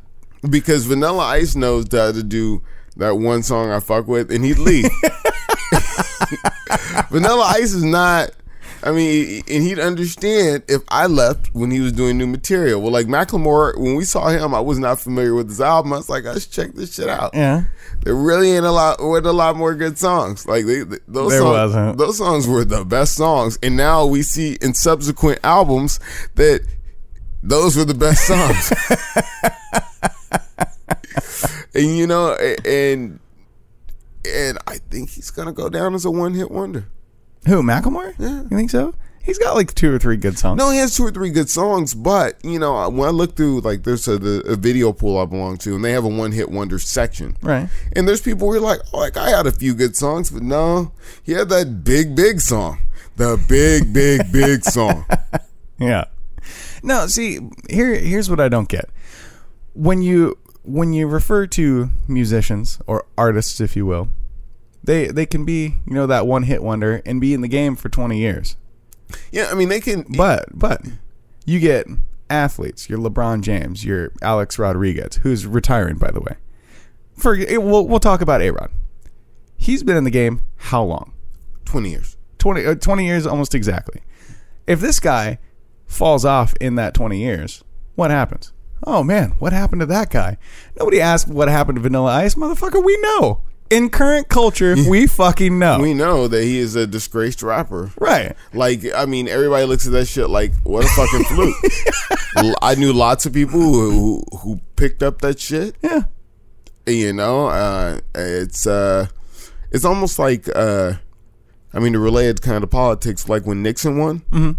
because Vanilla Ice knows how to do that one song I fuck with, and he'd leave. Vanilla Ice is not. I mean, and he'd understand if I left when he was doing new material. Well, like Macklemore, when we saw him, I was not familiar with his album. I was like, let's check this shit out. Yeah, there really ain't a lot more good songs. Like those songs were the best songs, and now we see in subsequent albums that those were the best songs. And and I think he's gonna go down as a one-hit wonder. Who, Macklemore? Yeah. You think so? He's got like 2 or 3 good songs. No, he has 2 or 3 good songs, but when I look through, like, there's a video pool I belong to, and they have a one-hit wonder section. Right. And there's people who are like, oh, like, I had a few good songs, but no, he had that big song. The big song. Yeah. No, see, here's what I don't get. When you refer to musicians or artists, if you will, they can be, that one-hit wonder and be in the game for 20 years. Yeah, I mean, they can. But you get athletes, your LeBron James, your Alex Rodriguez, who's retiring, by the way. We'll talk about A-Rod. He's been in the game how long? 20 years. 20 years almost exactly. If this guy falls off in that 20 years, what happens? Oh man, what happened to that guy? Nobody asked what happened to Vanilla Ice, motherfucker. We know. In current culture, we fucking know. We know that he is a disgraced rapper. Right. Like, I mean, everybody looks at that shit like, what a fucking fluke. I knew lots of people who picked up that shit. Yeah. You know, it's almost like, I mean, to relate it kind of politics, like when Nixon won,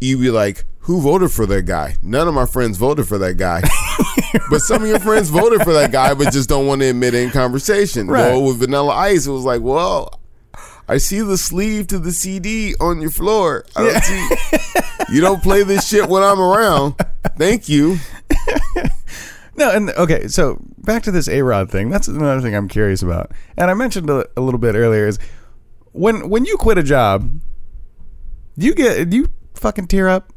you'd be like, who voted for that guy? None of my friends voted for that guy. But some of your friends voted for that guy, but just don't want to admit it in conversation. Right. Well, with Vanilla Ice, it was like, well, I see the sleeve to the CD on your floor. I don't see, you don't play this shit when I'm around. Thank you. No, and okay, so back to this A-Rod thing. That's another thing I'm curious about. And I mentioned a little bit earlier is when you quit a job, you fucking tear up.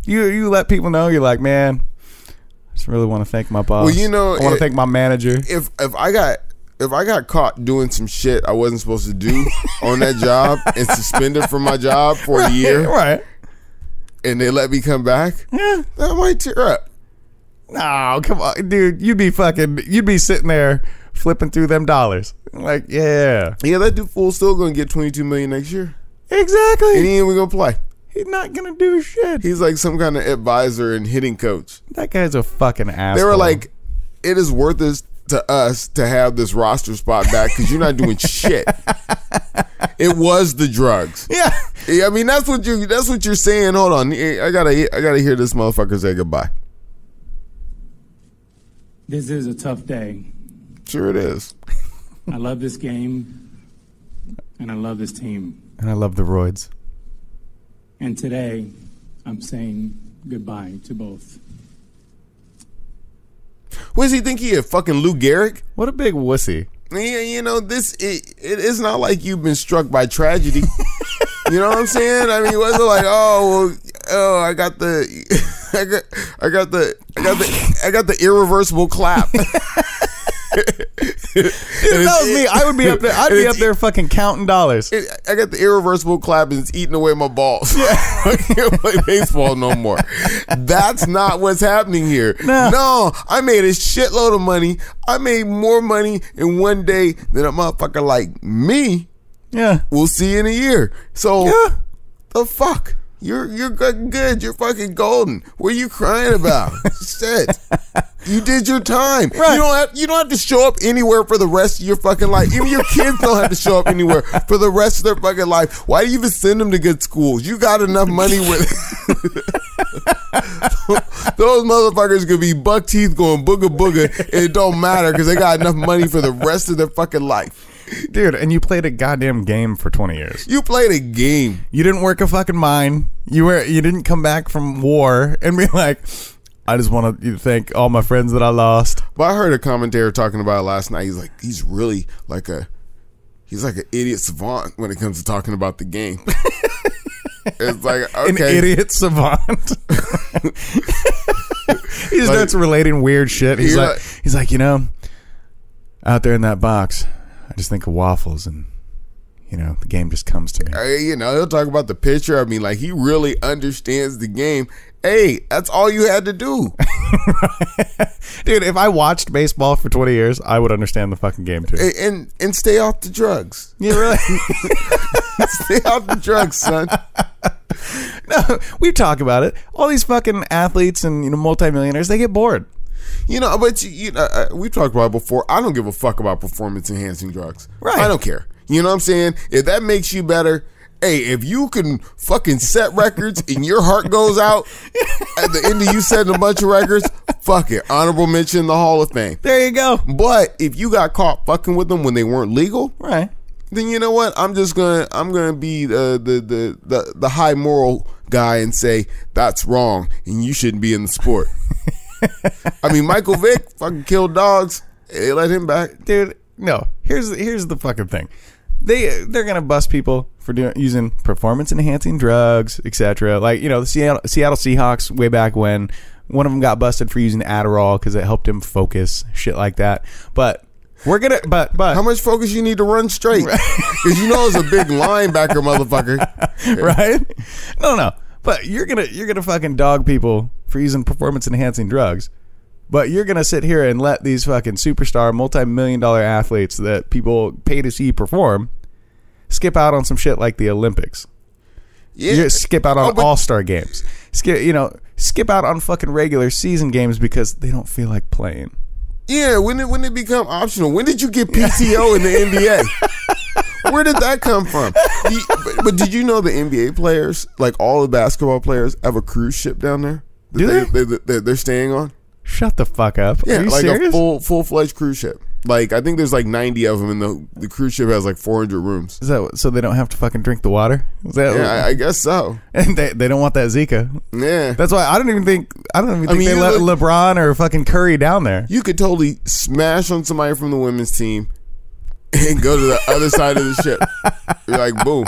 You let people know, you're like, man, I just really want to thank my boss. Well, you know, I want to thank my manager. If I got caught doing some shit I wasn't supposed to do on that job and suspended from my job for a year, right? And they let me come back, Yeah. that might tear up. No, come on, dude. You'd be sitting there flipping through them dollars. Like, yeah. Yeah, that dude fool's still gonna get $22 million next year, Exactly. and he ain't even gonna play. He's not gonna do shit. He's like some kind of advisor and hitting coach. That guy's a fucking asshole. They were like, it is worth it to us to have this roster spot back because you're not doing shit. It was the drugs. yeah. I mean, that's what you're saying. Hold on, I gotta hear this motherfucker say goodbye. This is a tough day. Sure it is. I love this game, and I love this team. And I love the roids. And today, I'm saying goodbye to both. What does he think he is, fucking Lou Gehrig? What a big wussy. Yeah, you know, it is not like you've been struck by tragedy. You know what I'm saying? I mean, it wasn't like, I got the irreversible clap. Dude, that was me. I would be up there. I'd be up there fucking counting dollars. I got the irreversible clap and it's eating away my balls. Yeah. I can't play baseball no more. That's not what's happening here. No, I made a shitload of money. I made more money in one day than a motherfucker like me. Yeah. We'll see in a year. So, Yeah. the fuck? You're good. You're fucking golden. What are you crying about? Shit. You did your time. Right. You don't have to show up anywhere for the rest of your fucking life. Even your kids don't have to show up anywhere for the rest of their fucking life. Why do you even send them to good schools? You got enough money with those motherfuckers could be buck teeth going booga booga and it don't matter because they got enough money for the rest of their fucking life. Dude, and you played a goddamn game for 20 years. You played a game. You didn't work a fucking mine. You didn't come back from war and be like, I just want to thank all my friends that I lost. But I heard a commentator talking about it last night. He's like, he's really like he's like an idiot savant when it comes to talking about the game. It's like, okay. An idiot savant. He just starts relating weird shit. He's like, you know, out there in that box, I just think of waffles and, you know, the game just comes to me. You know, he'll talk about the pitcher. I mean, like, he really understands the game. Hey, that's all you had to do. Dude, if I watched baseball for 20 years, I would understand the fucking game too. And stay off the drugs. You really? Stay off the drugs, son. No, we talk about it. All these fucking athletes and, you know, multimillionaires, they get bored. You know, but we've talked about it before. I don't give a fuck about performance enhancing drugs. Right. I don't care. You know what I'm saying? If that makes you better, hey, if you can fucking set records and your heart goes out at the end of you setting a bunch of records, fuck it. Honorable mention in the Hall of Fame. There you go. But if you got caught fucking with them when they weren't legal, Right. then you know what? I'm gonna be the high moral guy and say that's wrong and you shouldn't be in the sport. I mean, Michael Vick fucking killed dogs. They let him back, Dude, no. Here's the fucking thing. They're gonna bust people for using performance enhancing drugs, etc. Like, you know, the Seattle Seahawks way back when one of them got busted for using Adderall because it helped him focus, shit like that. But we're gonna but how much focus you need to run straight? Because you know it's a big linebacker, motherfucker. Right? No. But you're gonna fucking dog people for using performance enhancing drugs. But you're gonna sit here and let these fucking superstar, multi-million-dollar athletes that people pay to see perform skip out on some shit like the Olympics. Yeah. You skip out on all-star games. Skip out on fucking regular season games because they don't feel like playing. Yeah, when did it become optional? When did you get PTO in the NBA? Where did that come from? But did you know the NBA players, like all the basketball players, have a cruise ship down there? Do they? They're staying on? Shut the fuck up. Yeah, Are you like serious? a full-fledged cruise ship. Like, I think there's like 90 of them, and the cruise ship has like 400 rooms. Is that so they don't have to fucking drink the water? Is that yeah, I guess so. And they don't want that Zika. Yeah, that's why I don't even think they let LeBron or fucking Curry down there. You could totally smash on somebody from the women's team and go to the other side of the ship. You're like, boom.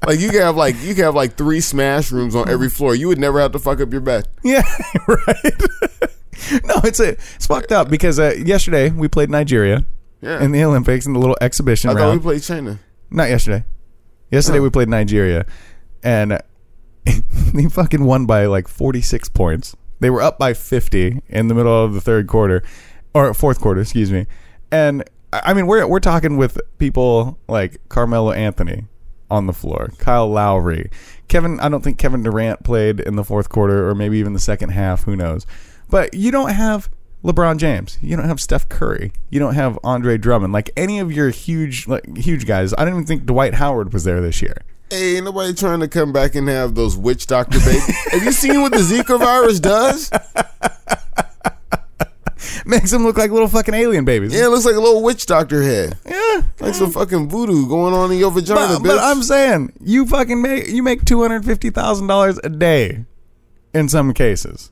Like you can have like 3 smash rooms on every floor. You would never have to fuck up your bed. Yeah, right. No, it's fucked up because yesterday we played Nigeria in the Olympics in the little exhibition round. I thought we played China. Not yesterday. Yesterday we played Nigeria, and they fucking won by like 46 points. They were up by 50 in the middle of the fourth quarter, excuse me. And I mean, we're talking with people like Carmelo Anthony on the floor, Kyle Lowry, Kevin. I don't think Kevin Durant played in the fourth quarter or maybe even the second half. Who knows? But you don't have LeBron James. You don't have Steph Curry. You don't have Andre Drummond. Like any of your huge guys. I don't even think Dwight Howard was there this year. Hey, ain't nobody trying to come back and have those witch doctor babies. Have you seen what the Zika virus does? Makes them look like little fucking alien babies. Yeah, it looks like a little witch doctor head. Yeah. Like some fucking voodoo going on in your vagina, bitch. But I'm saying, you make $250,000 a day in some cases.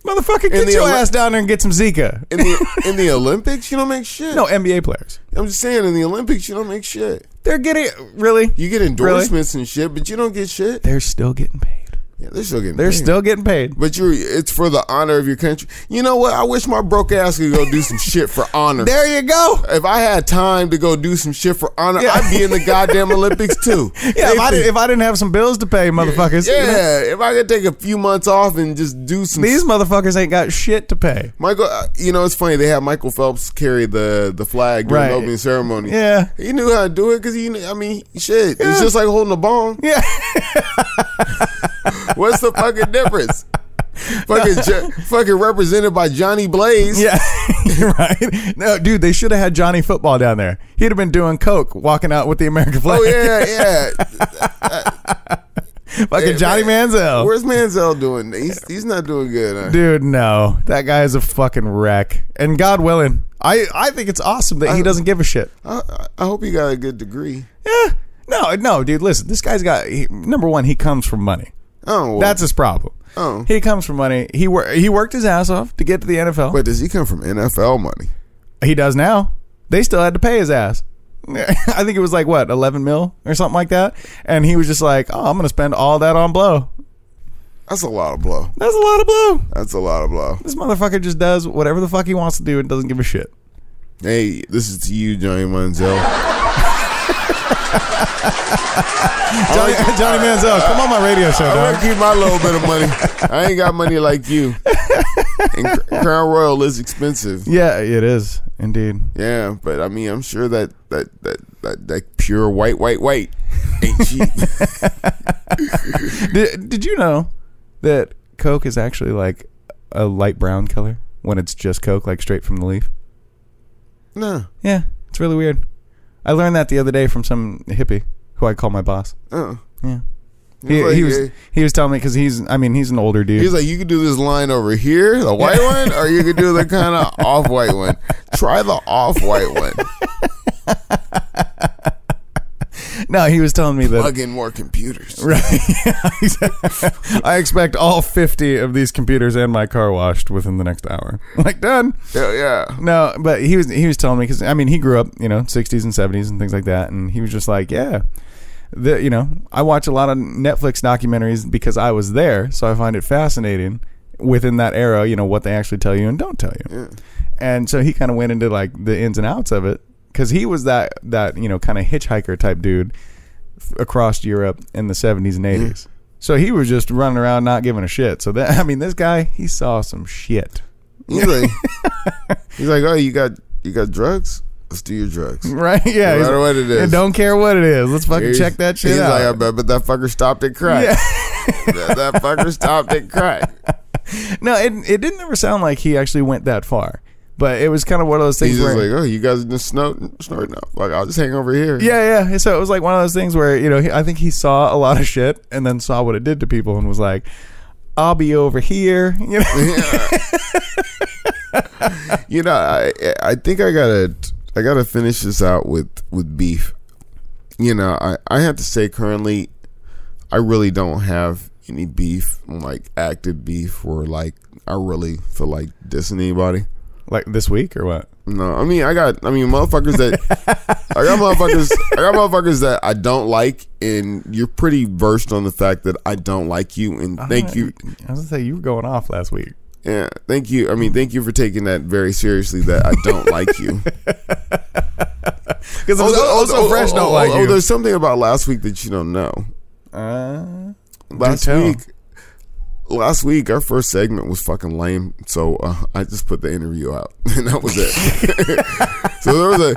Motherfucker, get your ass down there and get some Zika. In the Olympics, you don't make shit. No, NBA players. I'm just saying, in the Olympics, you don't make shit. They're getting, really? You get endorsements and shit, but you don't get shit. They're still getting paid. Yeah, they're still getting paid. They're still getting paid. But it's for the honor of your country. You know what? I wish my broke ass could go do some shit for honor. There you go. If I had time to go do some shit for honor, I'd be in the goddamn Olympics too. Yeah, if I didn't have some bills to pay, motherfuckers. Yeah, if I could take a few months off and just do some. These motherfuckers ain't got shit to pay. Michael, it's funny. They had Michael Phelps carry the flag during the opening ceremony. Yeah. He knew how to do it because shit. Yeah. It's just like holding a bong. Yeah. What's the fucking difference? Fucking represented by Johnny Blaze. Yeah, right. No, dude, they should have had Johnny Football down there. He'd have been doing coke, walking out with the American flag. Oh yeah. Fucking Johnny Manziel. Where's Manziel doing? He's not doing good, huh? Dude. No, that guy is a fucking wreck. And God willing, I think it's awesome that he doesn't give a shit. I hope he got a good degree. Yeah. No, dude. Listen, this guy's got number one. He comes from money. Oh, well. That's his problem. Oh, he comes from money. He worked his ass off to get to the NFL. But does he come from NFL money? He does now. They still had to pay his ass. I think it was like what, 11 mil or something like that. And he was just like, "Oh, I'm going to spend all that on blow." That's a lot of blow. That's a lot of blow. That's a lot of blow. This motherfucker just does whatever the fuck he wants to do and doesn't give a shit. Hey, this is to you, Johnny Manziel. Johnny Manziel, come on my radio show, dog. I'm gonna keep my little bit of money. I ain't got money like you. And Crown Royal is expensive. Yeah, it is indeed. Yeah, but I'm sure that pure white ain't cheap. Did you know that Coke is actually like a light brown color when it's just Coke, like straight from the leaf? No. Yeah, it's really weird. I learned that the other day from some hippie who I call my boss. Oh. Yeah. He was telling me because he's an older dude. He's like, you could do this line over here, the white one, or you could do the kind of off-white one. Try the off-white one. No, he was telling me that plug in more computers. Right. I expect all 50 of these computers and my car washed within the next hour. Like, done. Yeah. No, but he was telling me because he grew up 60s and 70s and things like that, and he was just like, yeah. I watch a lot of Netflix documentaries because I was there, so I find it fascinating within that era, what they actually tell you and don't tell you. Yeah. And so he kind of went into like the ins and outs of it because he was that kind of hitchhiker type dude across Europe in the 70s and 80s. So he was just running around not giving a shit. So that, I mean, this guy, he saw some shit. He's like, oh, you got drugs? Let's do your drugs. Right? Yeah. No matter what it is. And don't care what it is. Let's fucking check that shit out. He's like, I bet that fucker stopped at crack. Yeah. that fucker stopped at crack. No, it didn't ever sound like he actually went that far. But it was kind of one of those things He's where... just like, oh, you guys are just snorting now. Like, I'll just hang over here. Yeah. So it was like one of those things where, you know, I think he saw a lot of shit and then saw what it did to people and was like, I'll be over here. You know? Yeah. You know, I think I gotta finish this out with beef. You know, I have to say currently, I really don't have any beef, like active beef, where like I really feel like dissing anybody. Like this week or what? No, I mean motherfuckers that I got motherfuckers that I don't like, and you're pretty versed on the fact that I don't like you, and thank you. I was gonna say you were going off last week. Yeah, thank you. I mean, thank you for taking that very seriously. That I don't like you. Because also fresh don't like you. Oh, there's something about last week that you don't know. Last week, our first segment was fucking lame, so I just put the interview out, and that was it. So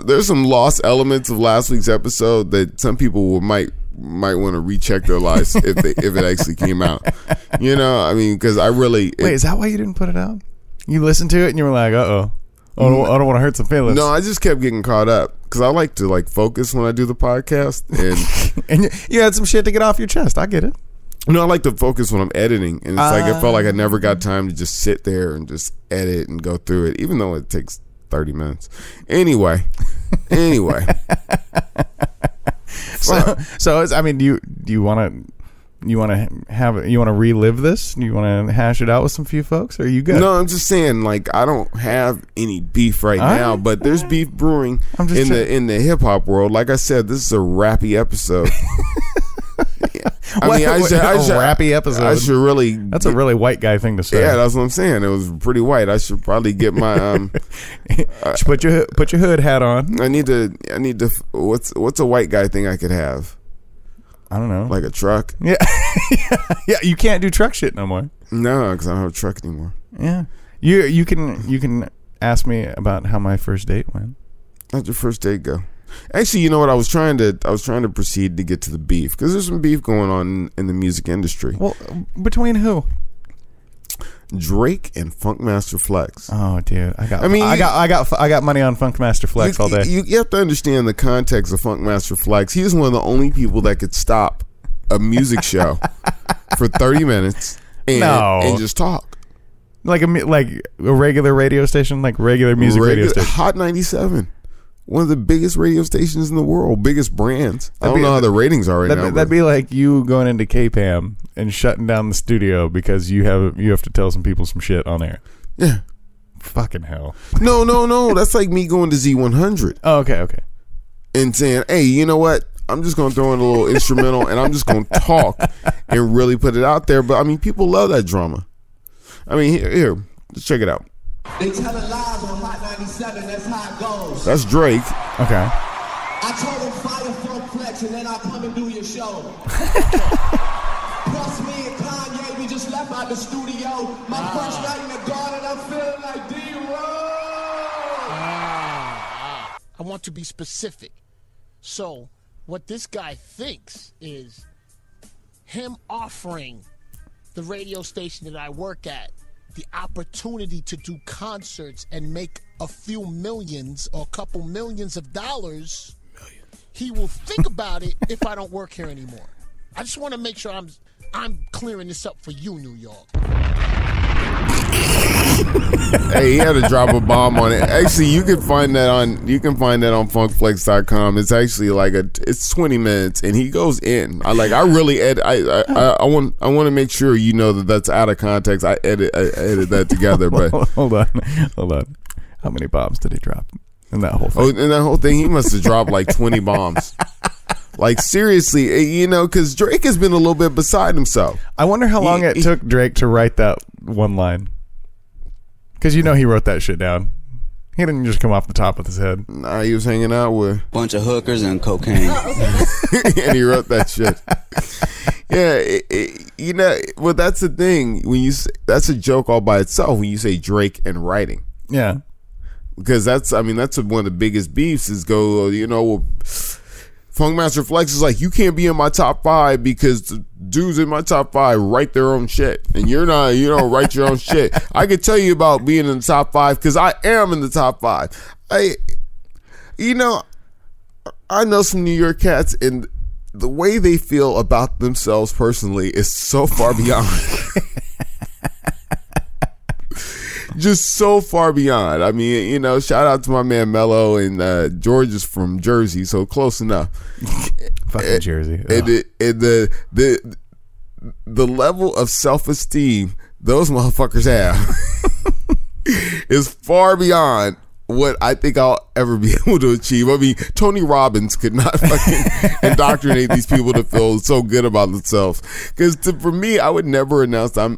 there's some lost elements of last week's episode that some people might want to recheck their lives if it actually came out. You know, I mean, because I really wait. Is that why you didn't put it out? You listened to it and you were like, I don't want to hurt some feelings. No, I just kept getting caught up because I like to like focus when I do the podcast, and and you had some shit to get off your chest. I get it. No, I like to focus when I'm editing, and it's like I felt like I never got time to just sit there and just edit and go through it, even though it takes 30 minutes. Anyway. So it's, I mean, do you want to relive this? Do you want to hash it out with some few folks? Or are you good? No, I'm just saying, like, I don't have any beef right now, but there's beef brewing in the hip hop world. Like I said, this is a rappy episode. Rappy episode. I should really. That's a really white guy thing to say. Yeah, that's what I'm saying. It was pretty white. I should probably get my. Put your hood hat on. I need to. What's a white guy thing I could have? I don't know. Like a truck. Yeah. Yeah. You can't do truck shit no more. No, because I don't have a truck anymore. Yeah. You can ask me about how my first date went. How'd your first date go? Actually, you know what? I was trying to proceed to get to the beef because there's some beef going on in the music industry. Well, between who? Drake and Funkmaster Flex. Oh, dude, I got money on Funkmaster Flex all day. You have to understand the context of Funkmaster Flex. He's one of the only people that could stop a music show for 30 minutes and just talk. Like a regular radio station, like regular music radio station. Hot 97. One of the biggest radio stations in the world, biggest brands. I don't know how the ratings are right now. That'd be like you going into KPAM and shutting down the studio because you have to tell some people some shit on air. Yeah. Fucking hell. No. That's like me going to Z100. Oh, okay. And saying, hey, you know what? I'm just going to throw in a little instrumental and I'm just going to talk and really put it out there. But, I mean, people love that drama. I mean, here, let's check it out. They tell lies on Hot 97, that's how it goes. That's Drake. Okay. I told him fire Funk Flex and then I'll come and do your show. Plus me and Kanye, we just left out the studio. My first night in the garden, I'm feeling like D-Roll. I want to be specific. So, what this guy thinks is him offering the radio station that I work at the opportunity to do concerts and make a few millions or a couple millions of dollars, he will think about it if I don't work here anymore. I just want to make sure I'm clearing this up for you, New York. Hey, he had to drop a bomb on it. Actually, you can find that on funkflex.com. It's actually like it's 20 minutes and he goes in. I want to make sure you know that that's out of context. I edit that together, but hold on. How many bombs did he drop in that whole thing? Oh, in that whole thing, he must have dropped like 20 bombs. Like, seriously, you know, because Drake has been a little bit beside himself. I wonder how long it took Drake to write that one line. Because you know he wrote that shit down. He didn't just come off the top of his head. Nah, he was hanging out with bunch of hookers and cocaine. And he wrote that shit. Well, that's the thing when you say, that's a joke all by itself when you say Drake and writing. Yeah, because that's one of the biggest beefs is Funkmaster Flex is like, you can't be in my top 5 because the dudes in my top 5 write their own shit and you don't write your own shit. I could tell you about being in the top 5 because I am in the top 5. I know some New York cats and the way they feel about themselves personally is so far beyond. Just so far beyond. I mean, shout out to my man Mello and George is from Jersey, so close enough. Fucking Jersey. The level of self-esteem those motherfuckers have is far beyond what I think I'll ever be able to achieve. I mean, Tony Robbins could not fucking indoctrinate these people to feel so good about themselves. Because for me, I would never announce I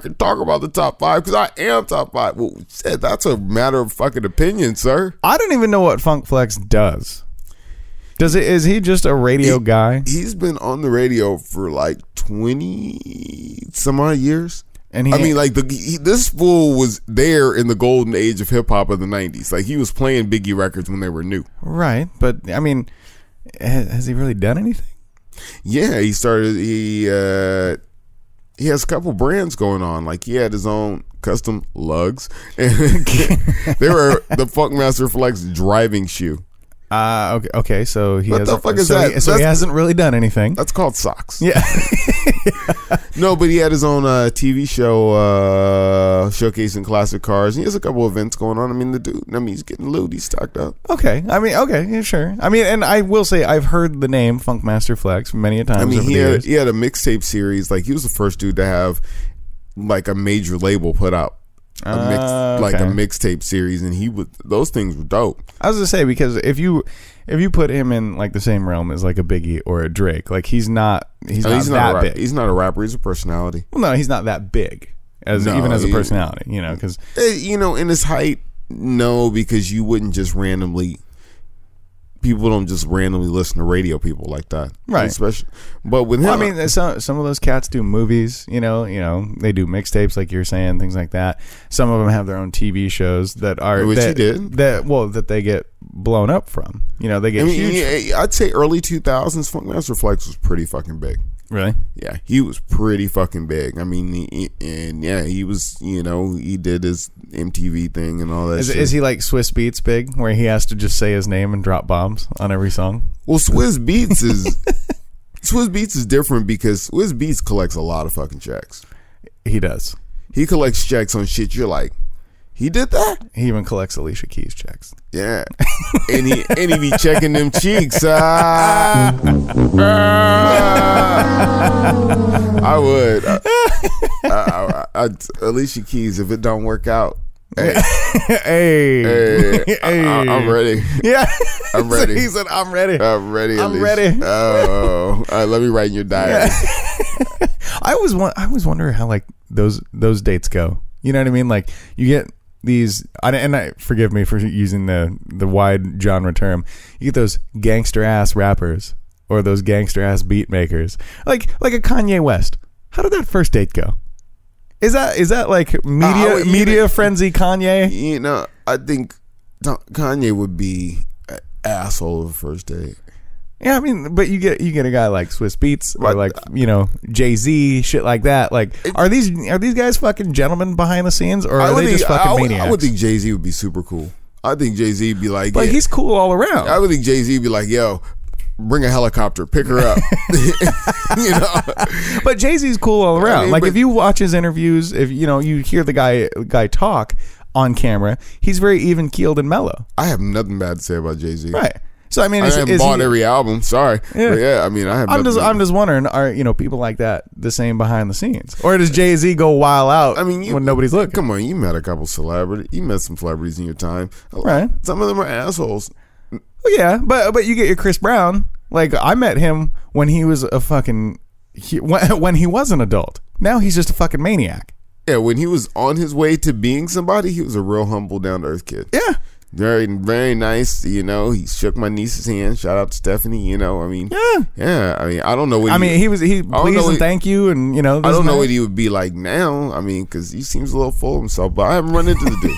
could talk about the top 5 because I am top 5. Well, shit, that's a matter of fucking opinion, sir. I don't even know what Funk Flex does. Is he just a radio guy? He's been on the radio for like 20 some odd years. And this fool was there in the golden age of hip hop of the 90s. Like, he was playing Biggie records when they were new. Right. But I mean, has he really done anything? Yeah, he has a couple brands going on. Like, he had his own custom lugs. And they were the Funkmaster Flex driving shoe. Okay. So he what the fuck is that? So he hasn't really done anything. That's called socks. Yeah. No, but he had his own TV show showcasing classic cars. He has a couple events going on. I mean, he's getting loot. He's stocked up. Okay. I mean, okay, yeah, sure. I mean, and I will say I've heard the name Funkmaster Flex many a times. I mean, he had a mixtape series. Like, he was the first dude to have like a major label put out a mixtape series, and those things were dope. I was gonna say, because if you put him in like the same realm as like a Biggie or a Drake, like he's not that big. He's not a rapper. He's a personality. Well, no, he's not that big even as a personality. Because in his height, no, because you wouldn't just randomly. People don't just randomly listen to radio people like that, right? Especially, but with him, I mean, some of those cats do movies. They do mixtapes, like you're saying, things like that. Some of them have their own TV shows that are which he did that they get blown up from. They get huge. I'd say early 2000s, Funkmaster Flex was pretty fucking big. Really? Yeah, he was pretty fucking big. I mean, he was, he did his MTV thing and all that shit. Is he like Swiss Beats big, where he has to just say his name and drop bombs on every song? Well, Swiss Beats is different because Swiss Beats collects a lot of fucking checks. He does. He collects checks on shit you're like, he did that? He even collects Alicia Keys checks. Yeah. and he be checking them cheeks. I would. Alicia Keys, if it don't work out. Hey. I'm ready. Yeah. I'm ready. He said, I'm ready. I'm ready. I'm ready. Oh. All right, let me write in your diary. Yeah. I always wonder how like those dates go. You know what I mean? Like, you get these, forgive me for using the wide genre term, you get those gangster ass rappers or those gangster ass beat makers, like a Kanye West. How did that first date go? Is that like media frenzy Kanye? I think Kanye would be an asshole of a first date. Yeah, I mean, but you get a guy like Swiss Beats or like Jay-Z, shit like that. Like, are these guys fucking gentlemen behind the scenes, or are they just fucking maniacs? I would think Jay-Z would be super cool. I think Jay-Z would be like he's cool all around. I would think Jay-Z would be like, yo, bring a helicopter, pick her up. But Jay-Z's cool all around. If you watch his interviews, if you hear the guy talk on camera, he's very even keeled and mellow. I have nothing bad to say about Jay-Z. Right. So I mean, I haven't bought every album. Sorry. Yeah. But yeah, I mean, I have. I'm just wondering, are people like that the same behind the scenes, or does Jay-Z go wild out? I mean, when nobody's looking. Come on, you met a couple celebrities. You met some celebrities in your time, right? Some of them are assholes. Well, yeah, but you get your Chris Brown. Like, I met him when he was when he was an adult. Now he's just a fucking maniac. Yeah, when he was on his way to being somebody, he was a real humble, down to earth kid. Yeah. Very, very nice. You know, he shook my niece's hand. Shout out to Stephanie. You know, I mean, yeah. I mean, I don't know what. He pleased and thank you, and you know, I don't know what he would be like now. I mean, because he seems a little full of himself. But I haven't run into the dude.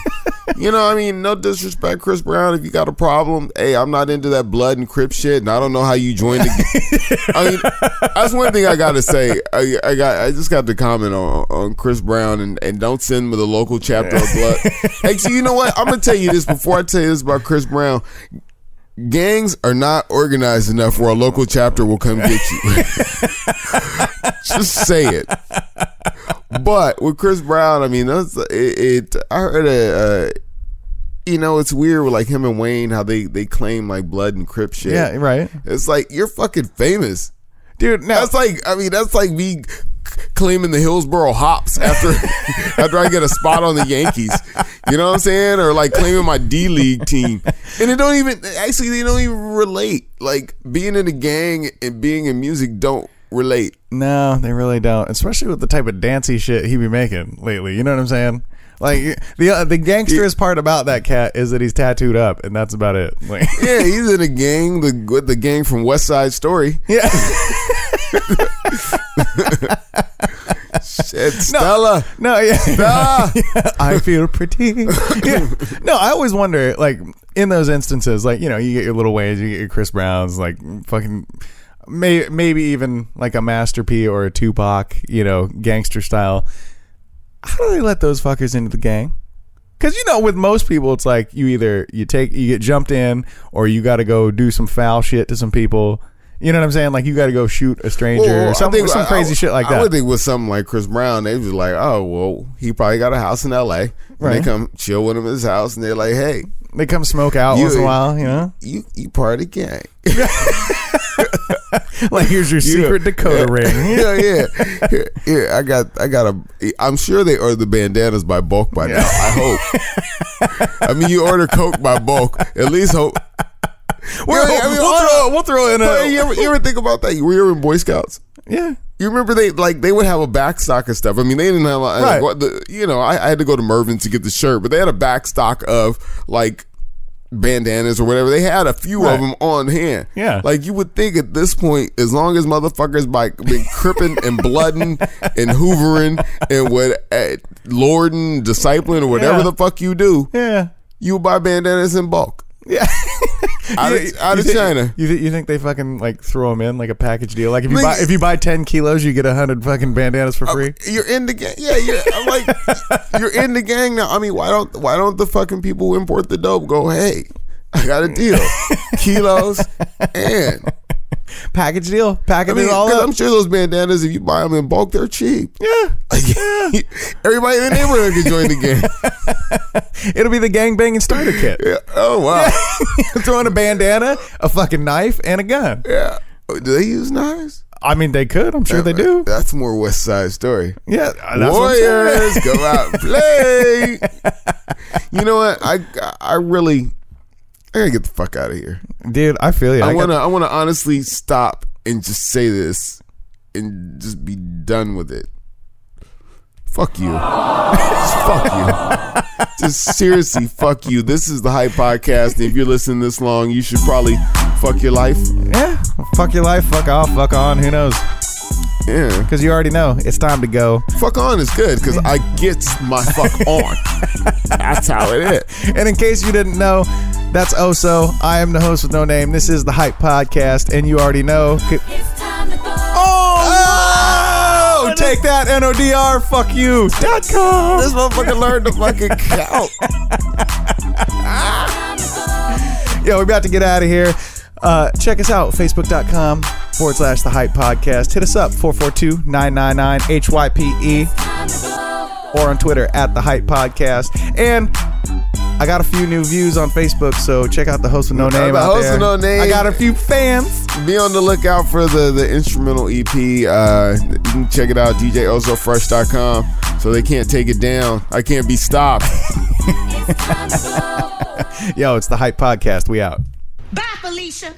You know, I mean, no disrespect, Chris Brown. If you got a problem, hey, I'm not into that blood and Crip shit, and I don't know how you joined the. I mean, that's one thing I gotta say. I just got to comment on Chris Brown and don't send me the local chapter of blood. Actually, you know what? I'm gonna tell you this before I tell you this about Chris Brown. Gangs are not organized enough where a local chapter will come get you. Just say it. But with Chris Brown, I mean, that's it. I heard you know, it's weird with like him and Wayne how they claim like blood and Crip shit. Yeah, right. It's like you're fucking famous, dude. Now, that's like me claiming the Hillsboro Hops after I get a spot on the Yankees. You know what I'm saying? Or like claiming my D-League team. And they don't even relate. Like being in a gang and being in music don't relate. No, they really don't. Especially with the type of dancey shit he be making lately. You know what I'm saying? Like the gangsterest part about that cat is that he's tattooed up, and that's about it. Like, yeah, he's in a gang with the gang from West Side Story. Yeah. Shit, Stella. No, yeah. Stella. Yeah, I feel pretty. Yeah. No, I always wonder, like, in those instances, like, you know, you get your Lil Waynes, you get your Chris Browns, like, fucking, maybe even like a Master P or a Tupac, you know, gangster style. How do they let those fuckers into the gang? Because, you know, with most people, it's like you get jumped in, or you got to go do some foul shit to some people. You know what I'm saying? Like, you got to go shoot a stranger or some crazy shit like that. I would think with something like Chris Brown, they was like, oh, well, he probably got a house in L.A. Right. They come chill with him at his house, and they're like, hey. They come smoke out once in a while, you know? You part of the gang. Like, here's your secret Dakota ring. Here, I got I'm sure they order the bandanas by bulk by now. I hope. I mean, you order Coke by bulk. At least hope. We'll throw in a. You ever think about that? Were you ever in Boy Scouts? Yeah. You remember they would have a back stock of stuff. I mean, they didn't have I had to go to Mervyn's to get the shirt, but they had a back stock of like bandanas or whatever. They had a few of them on hand. Yeah. Like you would think at this point, as long as motherfuckers been cripping and blooding and hoovering and lording, discipling or whatever the fuck you do. Yeah. You would buy bandanas in bulk. Yeah. out of China. You think they fucking like throw them in like a package deal? Like if you buy 10 kilos, you get 100 fucking bandanas for free. You're in the gang. Yeah, I'm like, you're in the gang now. I mean, why don't the fucking people who import the dope go, hey, I got a deal, kilos and package deal. All up. I'm sure those bandanas, if you buy them in bulk, they're cheap. Yeah. Everybody in the neighborhood can join the gang. It'll be the gangbanging starter kit. Yeah. Oh wow. Yeah. Throw in a bandana, a fucking knife, and a gun. Yeah. Do they use knives? I mean, they could. I'm sure they do. That's more West Side Story. Yeah. Warriors, go out and play. You know what? I gotta get the fuck out of here, dude. I feel you. I wanna honestly stop and just say this and just be done with it. Fuck you. Just fuck you. Just seriously, fuck you. This is the Hype Podcast. And if you're listening this long, you should probably fuck your life. Yeah. Fuck your life. Fuck off. Fuck on. Who knows? Yeah. Because you already know it's time to go. Fuck on is good because I get my fuck on. That's how it is. And in case you didn't know, that's Oso. I am the host with no name. This is the Hype Podcast, and you already know. It's time to go. Oh! Take that, NODR. Fuck you. .com. This motherfucker learned to fucking count. Yo, we're about to get out of here. Check us out, facebook.com/The Hype Podcast. Hit us up, 442-999-HYPE. Or on Twitter, @The Hype Podcast. And I got a few new views on Facebook, so check out the host with no name out there. With no name. I got a few fans. Be on the lookout for the instrumental EP. You can check it out, DJOsoFresh.com. So they can't take it down. I can't be stopped. Yo, it's the Hype Podcast. We out. Bye, Felicia.